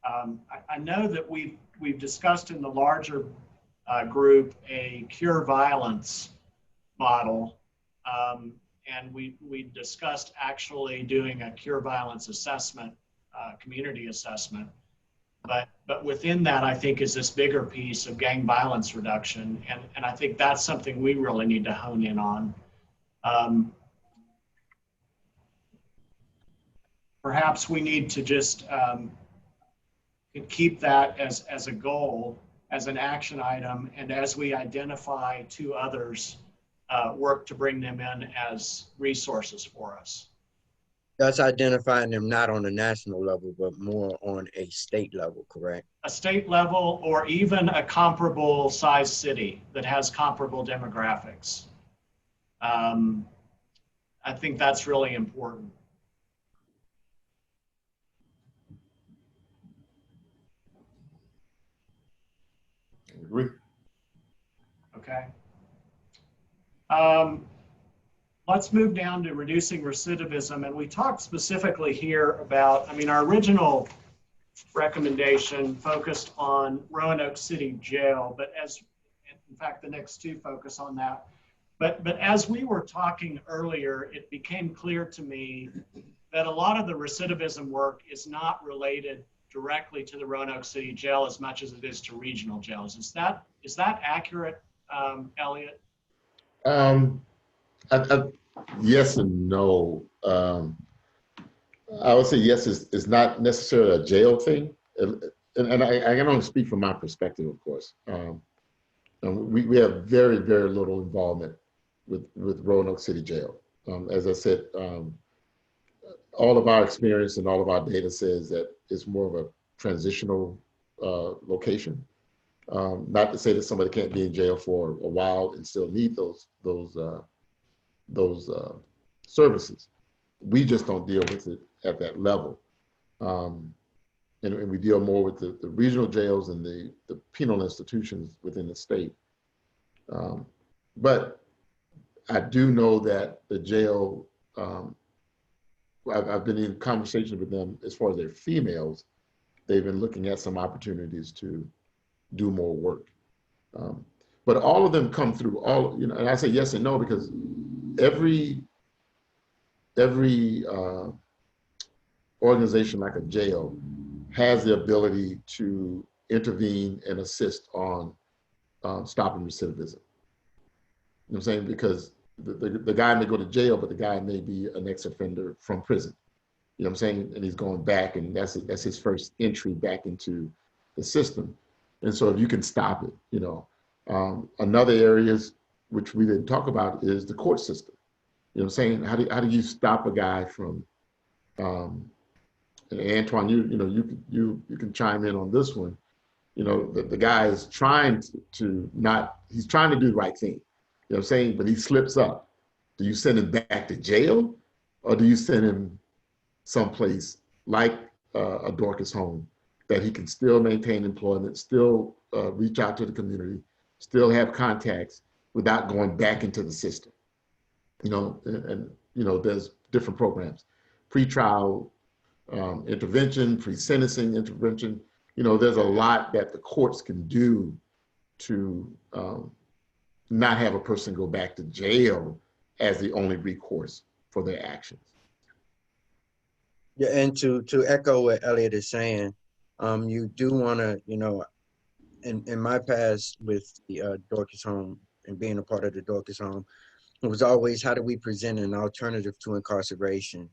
I know that we've discussed in the larger group a cure violence model, and we discussed actually doing a cure violence assessment, community assessment. But within that, I think, is this bigger piece of gang violence reduction, and I think that's something we really need to hone in on. Perhaps we need to just keep that as a goal, as an action item, and as we identify 2 others, work to bring them in as resources for us. That's identifying them not on a national level, but more on a state level, correct? A state level, or even a comparable size city that has comparable demographics. I think that's really important. Agree. Okay. Let's move down to reducing recidivism. And we talked specifically here about, our original recommendation focused on Roanoke City Jail, but in fact, the next 2 focus on that. But as we were talking earlier, it became clear to me that a lot of the recidivism work is not related directly to the Roanoke City Jail as much as it is to regional jails. Is that accurate, Elliot? Yes and no. I would say yes is not necessarily a jail thing, and I can only speak from my perspective, of course. We have very, very little involvement with Roanoke City Jail. As I said, all of our experience and all of our data says that it's more of a transitional location. Not to say that somebody can't be in jail for a while and still need those services. We just don't deal with it at that level. And we deal more with the regional jails and the penal institutions within the state. But I do know that the jail, I've been in conversations with them as far as their females. They've been looking at some opportunities to do more work. But all of them come through all, you know, and I say yes and no because every organization like a jail has the ability to intervene and assist on stopping recidivism. You know what I'm saying? Because the guy may go to jail, but the guy may be an ex-offender from prison. You know what I'm saying? And he's going back, and that's his first entry back into the system. And so if you can stop it, you know. Another areas which we didn't talk about is the court system. You know what I'm saying? How do you stop a guy from, and Antoine, you can chime in on this one. You know, the guy is trying he's trying to do the right thing. You know what I'm saying? But he slips up. Do you send him back to jail, or do you send him someplace like a Dorcas home that he can still maintain employment, still reach out to the community, still have contacts without going back into the system? You know, and you know, there's different programs, pre-trial intervention, pre-sentencing intervention. You know, there's a lot that the courts can do to not have a person go back to jail as the only recourse for their actions. Yeah, and to echo what Elliot is saying, you do want to, you know, in my past with the Dorcas home and being a part of the Dorcas home, it was always, how do we present an alternative to incarceration?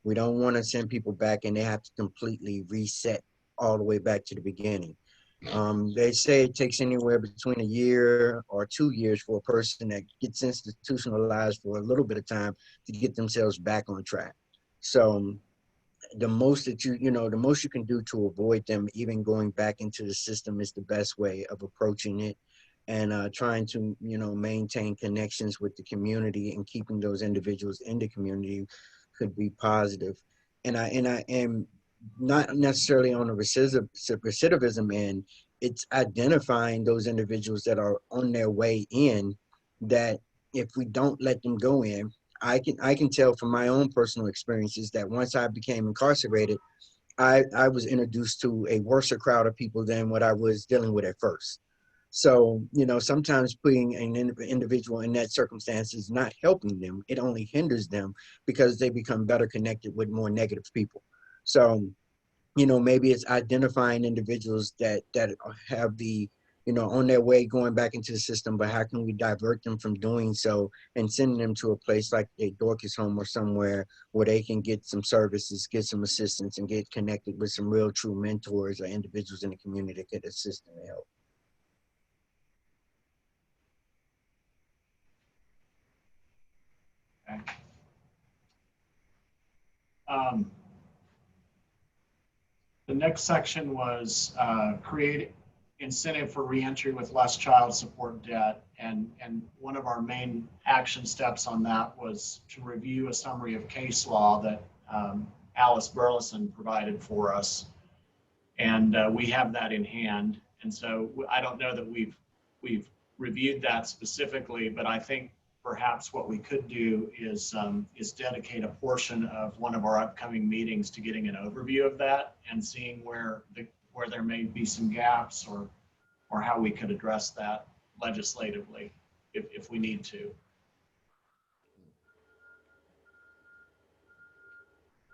We don't want to send people back and they have to completely reset all the way back to the beginning. They say it takes anywhere between a year or 2 years for a person that gets institutionalized for a little bit of time to get themselves back on track. So the most that the most you can do to avoid them even going back into the system is the best way of approaching it, and trying to, you know, maintain connections with the community and keeping those individuals in the community could be positive. And I am not necessarily on the recidivism end. It's identifying those individuals that are on their way in, that if we don't let them go in, I can tell from my own personal experiences that once I became incarcerated, I was introduced to a worser crowd of people than what I was dealing with at first. So, you know, sometimes putting an individual in that circumstance is not helping them. It only hinders them because they become better connected with more negative people. So, you know, maybe it's identifying individuals that have the, you know, on their way going back into the system, but how can we divert them from doing so and sending them to a place like a Dorcas home or somewhere where they can get some services, get some assistance, and get connected with some real true mentors or individuals in the community that could assist and help. Okay. The next section was create incentive for reentry with less child support debt. And one of our main action steps on that was to review a summary of case law that Alice Burleson provided for us. And we have that in hand. And so I don't know that we've reviewed that specifically, but I think perhaps what we could do is dedicate a portion of one of our upcoming meetings to getting an overview of that and seeing where there may be some gaps or how we could address that legislatively if we need to.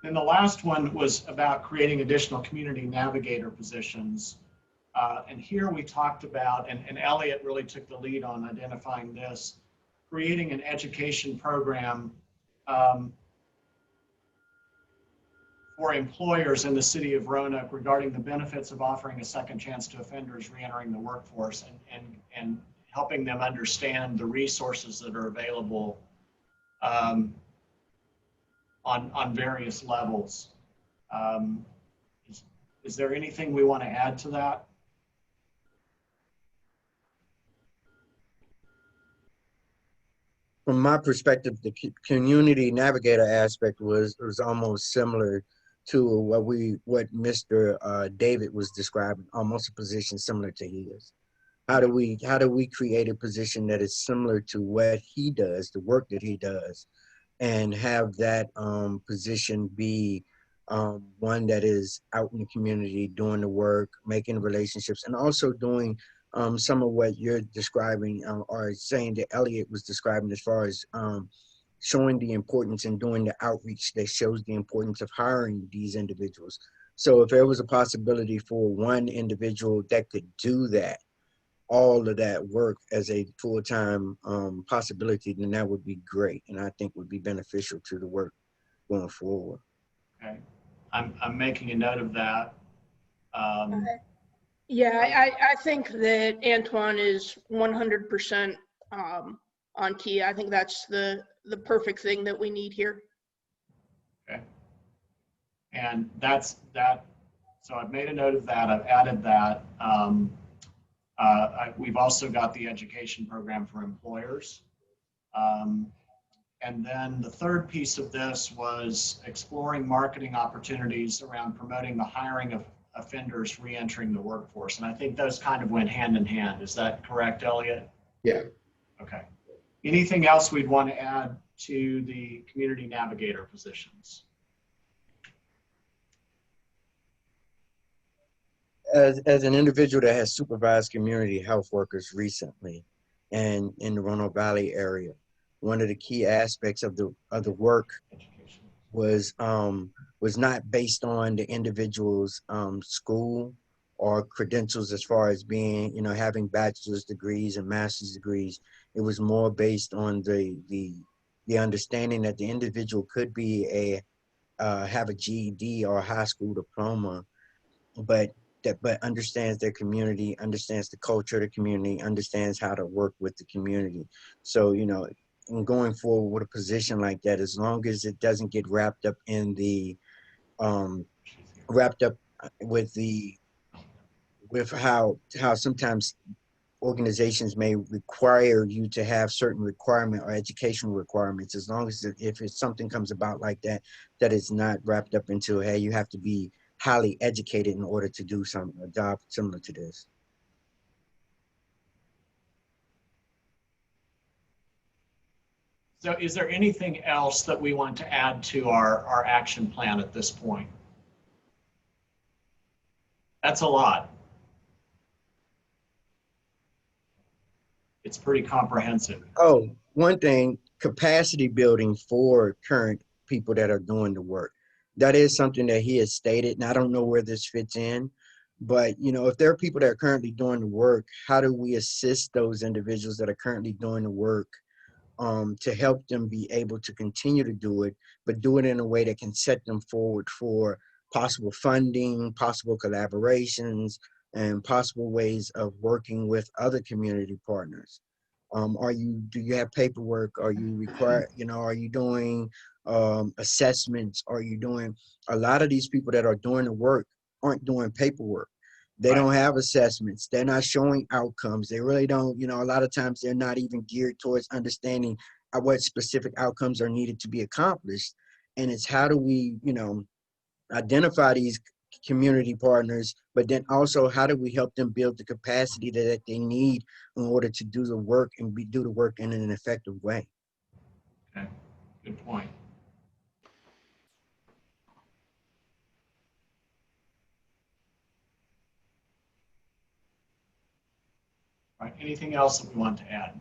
Then the last one was about creating additional community navigator positions. And here we talked about, and Elliot really took the lead on identifying this, creating an education program for employers in the city of Roanoke regarding the benefits of offering a second chance to offenders reentering the workforce, and helping them understand the resources that are available on various levels. Is there anything we want to add to that? From my perspective, the community navigator aspect was almost similar to what Mr. David was describing, almost a position similar to his. How do we create a position that is similar to what he does, the work that he does, and have that position be one that is out in the community doing the work, making relationships, and also doing some of what you're describing or saying that Elliot was describing as far as showing the importance and doing the outreach that shows the importance of hiring these individuals. So if there was a possibility for one individual that could do that, all of that work as a full-time possibility, then that would be great. And I think would be beneficial to the work going forward. Okay, I'm making a note of that. Yeah, I think that Antoine is 100% on key. I think that's the perfect thing that we need here. Okay. And that's that. So I've made a note of that. I've added that. We've also got the education program for employers. And then the third piece of this was exploring marketing opportunities around promoting the hiring of offenders re-entering the workforce. And I think those kind of went hand in hand. Is that correct, Elliot? Yeah. Okay. Anything else we'd want to add to the community navigator positions? As an individual that has supervised community health workers recently and in the Roanoke Valley area, one of the key aspects of the work was not based on the individual's school or credentials as far as being, having bachelor's degrees and master's degrees. It was more based on the understanding that the individual could be have a GED or a high school diploma, but understands their community, understands the culture of the community, understands how to work with the community. So, in going forward with a position like that, as long as it doesn't get wrapped up in the, with how sometimes organizations may require you to have certain requirement or educational requirements, as long as if it's something comes about like that, that is not wrapped up into, hey, you have to be highly educated in order to do a job similar to this. So is there anything else that we want to add to our action plan at this point? That's a lot. It's pretty comprehensive. Oh, one thing, capacity building for current people that are doing the work. That is something that he has stated, and I don't know where this fits in, but if there are people that are currently doing the work, how do we assist those individuals that are currently doing the work to help them be able to continue to do it, but do it in a way that can set them forward for possible funding, possible collaborations, and possible ways of working with other community partners. Do you have paperwork? Are you required, are you doing assessments? Are you doing, a lot of these people that are doing the work aren't doing paperwork. They don't have assessments. They're not showing outcomes. They really don't, a lot of times they're not even geared towards understanding what specific outcomes are needed to be accomplished. And it's how do we, identify these community partners, but then also how do we help them build the capacity that they need in order to do the work and do the work in an effective way. Okay, good point. All right, anything else that we want to add?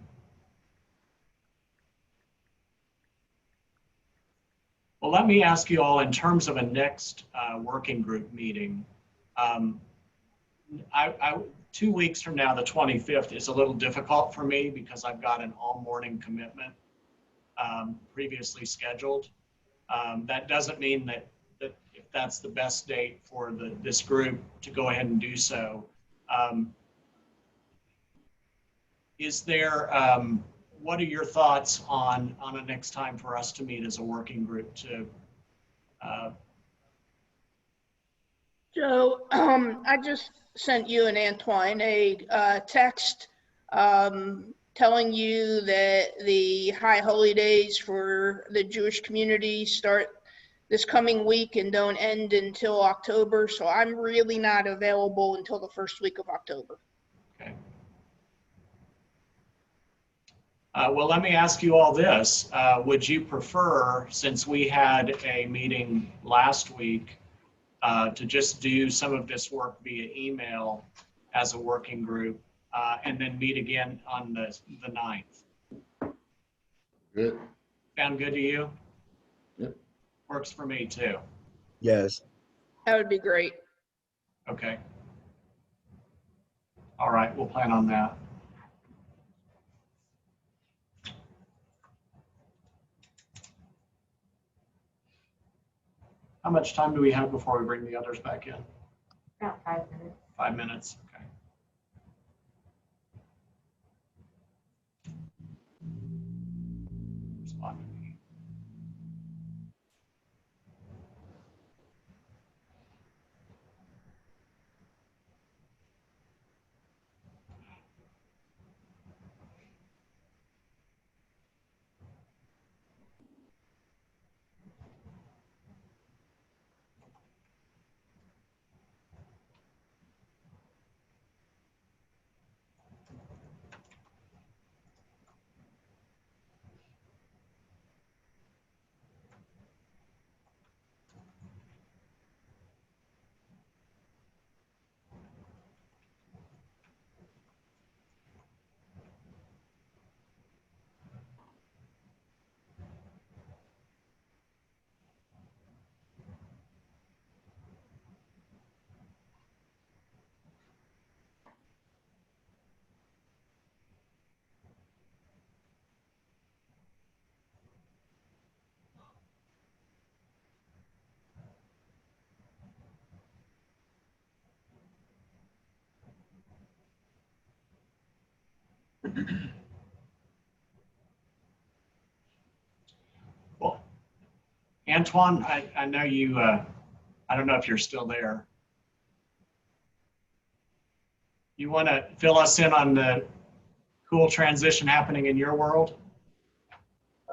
Well, let me ask you all in terms of a next working group meeting. 2 weeks from now, the 25th, is a little difficult for me because I've got an all-morning commitment previously scheduled. That doesn't mean that if that's the best date for this group to go ahead and do so. Is there, what are your thoughts on a next time for us to meet as a working group to So I just sent you and Antoine a text telling you that the high holy days for the Jewish community start this coming week and don't end until October. So I'm really not available until the first week of October. Okay. Well, let me ask you all this. Would you prefer, since we had a meeting last week, to just do some of this work via email as a working group and then meet again on the 9th? Good. Sound good to you? Yep. Works for me too. Yes. That would be great. Okay. All right, we'll plan on that. How much time do we have before we bring the others back in? About 5 minutes. 5 minutes, okay. Respond to me. Well, Antoine, I know you, I don't know if you're still there. You want to fill us in on the cool transition happening in your world?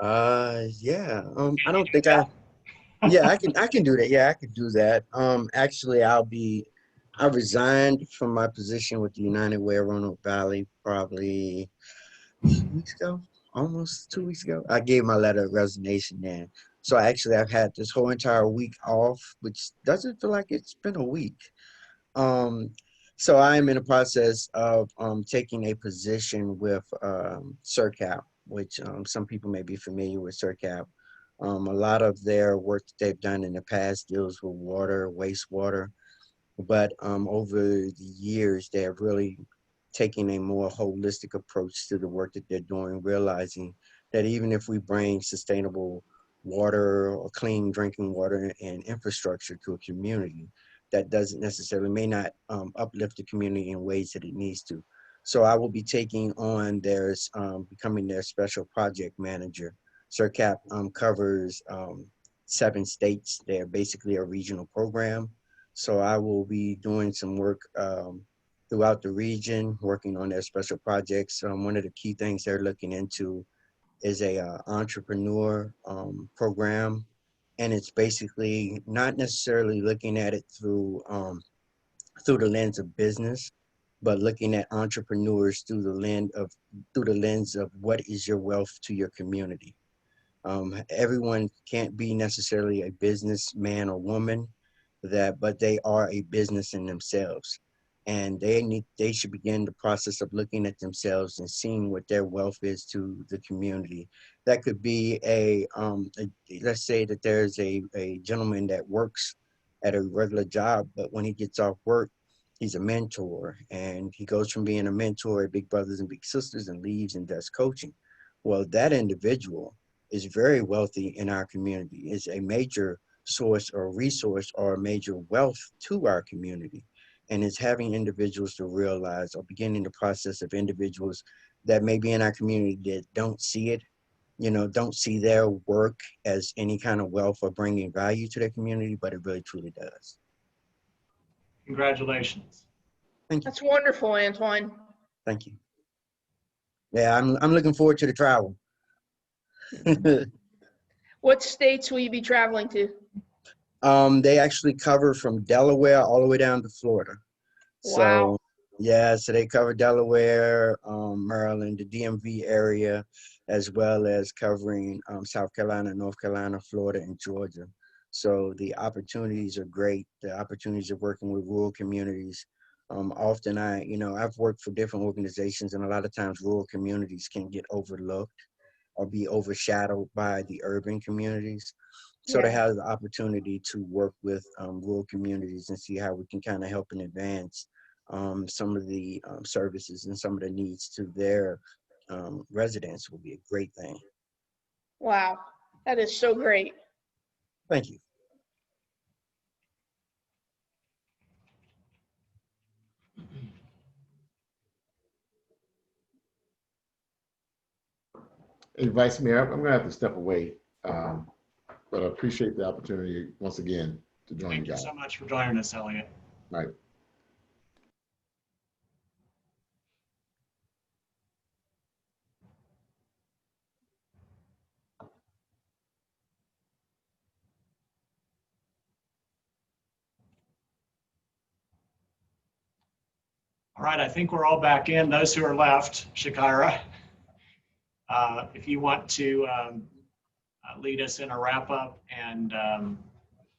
Yeah. I don't think yeah, I can do that. Yeah, I could do that. Actually, I resigned from my position with the United Way of Roanoke Valley probably 2 weeks ago, almost 2 weeks ago. I gave my letter of resignation then. So actually, I've had this whole entire week off, which doesn't feel like it's been a week. So I'm in the process of taking a position with CERCAP, which some people may be familiar with CERCAP. A lot of their work that they've done in the past deals with water, wastewater, but over the years, they have really taken a more holistic approach to the work that they're doing, realizing that even if we bring sustainable water or clean drinking water and infrastructure to a community, that doesn't necessarily may not uplift the community in ways that it needs to. So I will be taking on becoming their special project manager. CERCAP covers 7 states. They're basically a regional program. So I will be doing some work throughout the region, working on their special projects. One of the key things they're looking into is a entrepreneur program, and it's basically not necessarily looking at it through the lens of business, but looking at entrepreneurs through the lens of what is your wealth to your community. Everyone can't be necessarily a businessman or woman, but they are a business in themselves, and they should begin the process of looking at themselves and seeing what their wealth is to the community. That could be let's say that there's a gentleman that works at a regular job, but when he gets off work, he's a mentor, and he goes from being a mentor at Big Brothers and Big Sisters and leaves and does coaching. Well, that individual is very wealthy in our community, is a major source or resource or a major wealth to our community. And it's having individuals to realize, or beginning the process of individuals that may be in our community that don't see it, don't see their work as any kind of wealth or bringing value to their community, but it really truly does. Congratulations. Thank you. That's wonderful, Antoine. Thank you. Yeah, I'm looking forward to the travel. What states will you be traveling to? They actually cover from Delaware all the way down to Florida. Wow. So yeah, so they cover Delaware, Maryland, the DMV area, as well as covering South Carolina, North Carolina, Florida, and Georgia. So the opportunities are great. The opportunities of working with rural communities. Often I've worked for different organizations, and a lot of times rural communities can get overlooked or be overshadowed by the urban communities. So to Yeah. have the opportunity to work with rural communities and see how we can kind of help and advance some of the services and some of the needs to their residents will be a great thing. Wow. That is so great. Thank you. Hey, Vice Mayor, I'm gonna have to step away, but I appreciate the opportunity once again to join Thank you you guys. so much for joining us, Elliot. Right. All right, I think we're all back in. Those who are left, Shakira, if you want to lead us in a wrap up and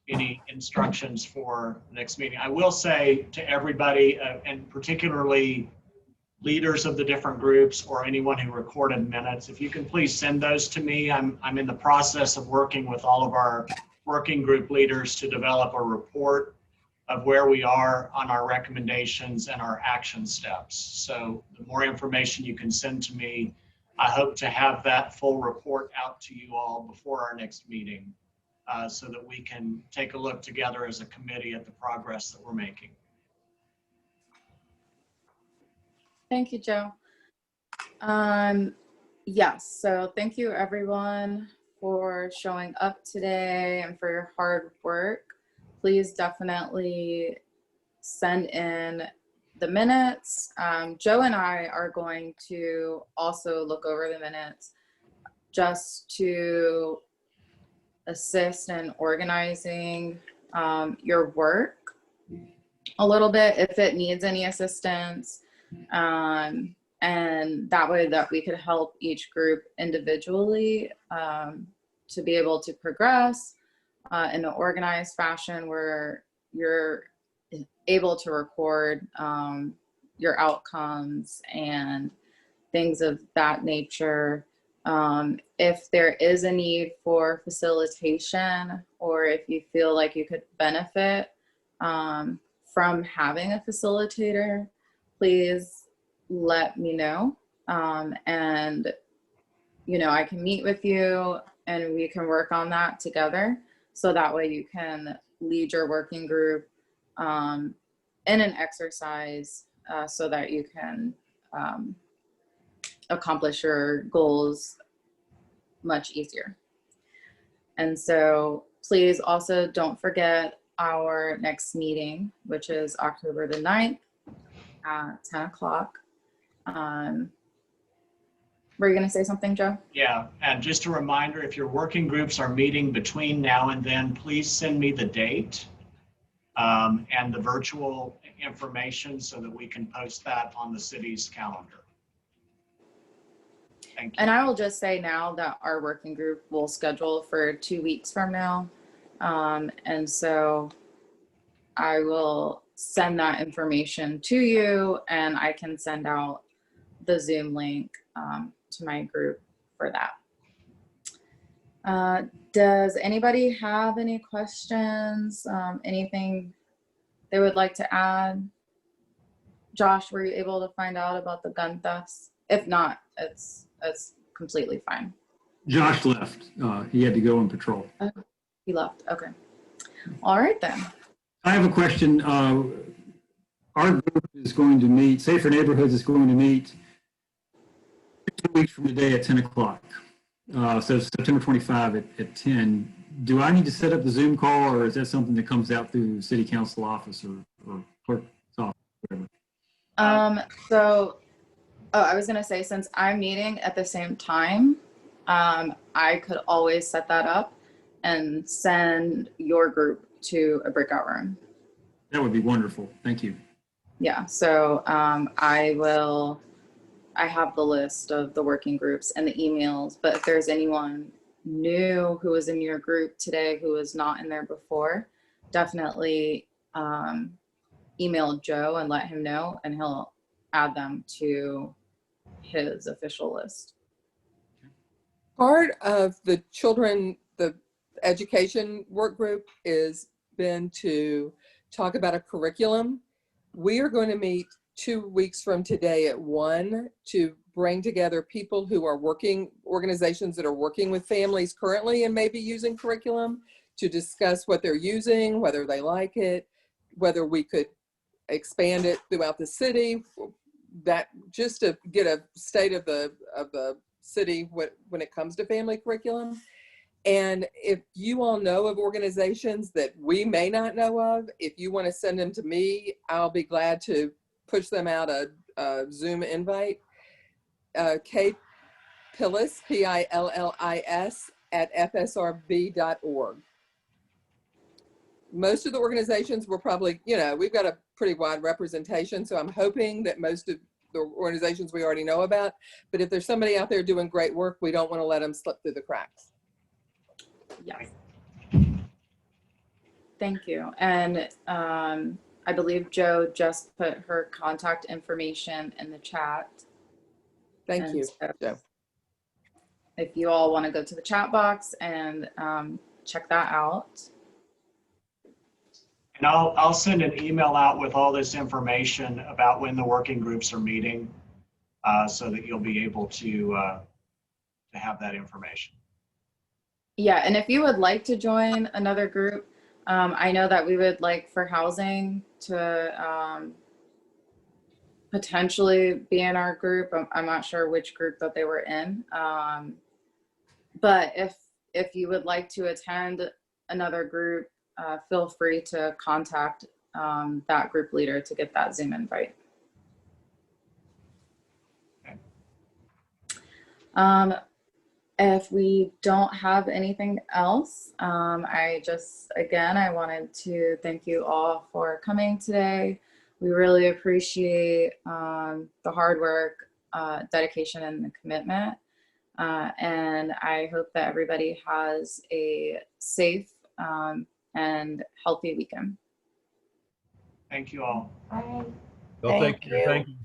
any instructions for the next meeting. I will say to everybody, and particularly leaders of the different groups or anyone who recorded minutes, if you can please send those to me. I'm in the process of working with all of our working group leaders to develop a report of where we are on our recommendations and our action steps. So the more information you can send to me, I hope to have that full report out to you all before our next meeting so that we can take a look together as a committee at the progress that we're making. Thank you, Joe. Yes, so thank you everyone for showing up today and for your hard work. Please definitely send in the minutes. Joe and I are going to also look over the minutes just to assist in organizing your work a little bit if it needs any assistance. And that way that we could help each group individually to be able to progress in an organized fashion where you're able to record your outcomes and things of that nature. If there is a need for facilitation, or if you feel like you could benefit from having a facilitator, please let me know. And, I can meet with you and we can work on that together. So that way you can lead your working group in an exercise so that you can accomplish your goals much easier. And so please also don't forget our next meeting, which is October the 9th at 10 o'clock. Were you going to say something, Joe? Yeah, and just a reminder, if your working groups are meeting between now and then, please send me the date and the virtual information so that we can post that on the city's calendar. Thank you. And I will just say now that our working group will schedule for 2 weeks from now. And so I will send that information to you, and I can send out the Zoom link to my group for that. Does anybody have any questions? Anything they would like to add? Josh, were you able to find out about the gun thefts? If not, it's completely fine. Josh left. He had to go on patrol. Oh, he left. Okay. All right then. I have a question. Our group is going to meet, Safer Neighborhoods is going to meet 2 weeks from today at 10 o'clock. So September 25 at 10. Do I need to set up the Zoom call, or is that something that comes out through City Council office or clerk's office, whatever? I was going to say, since I'm meeting at the same time I could always set that up and send your group to a breakout room. That would be wonderful. Thank you. Yeah, so I have the list of the working groups and the emails, but if there's anyone new who was in your group today who was not in there before, definitely email Joe and let him know, and he'll add them to his official list. Part of the the education work group is been to talk about a curriculum. We are going to meet 2 weeks from today at 1 to bring together people who are organizations that are working with families currently and maybe using curriculum to discuss what they're using, whether they like it, whether we could expand it throughout the city, that just to get a state of the city when it comes to family curriculum. And if you all know of organizations that we may not know of, if you want to send them to me, I'll be glad to push them out a Zoom invite. Kate Pillis, Pillis @fsrb.org. Most of the organizations were probably, we've got a pretty wide representation, so I'm hoping that most of the organizations we already know about, but if there's somebody out there doing great work, we don't want to let them slip through the cracks. Yes. Thank you. And I believe Joe just put her contact information in the chat. Thank you, Joe. If you all want to go to the chat box and check that out. And I'll send an email out with all this information about when the working groups are meeting, so that you'll be able to have that information. Yeah, and if you would like to join another group, I know that we would like for housing to potentially be in our group. I'm not sure which group that they were in. But if you would like to attend another group, feel free to contact that group leader to get that Zoom invite. If we don't have anything else, I wanted to thank you all for coming today. We really appreciate the hard work, dedication, and the commitment. And I hope that everybody has a safe and healthy weekend. Thank you all. Bye. Well, thank you. Thank you.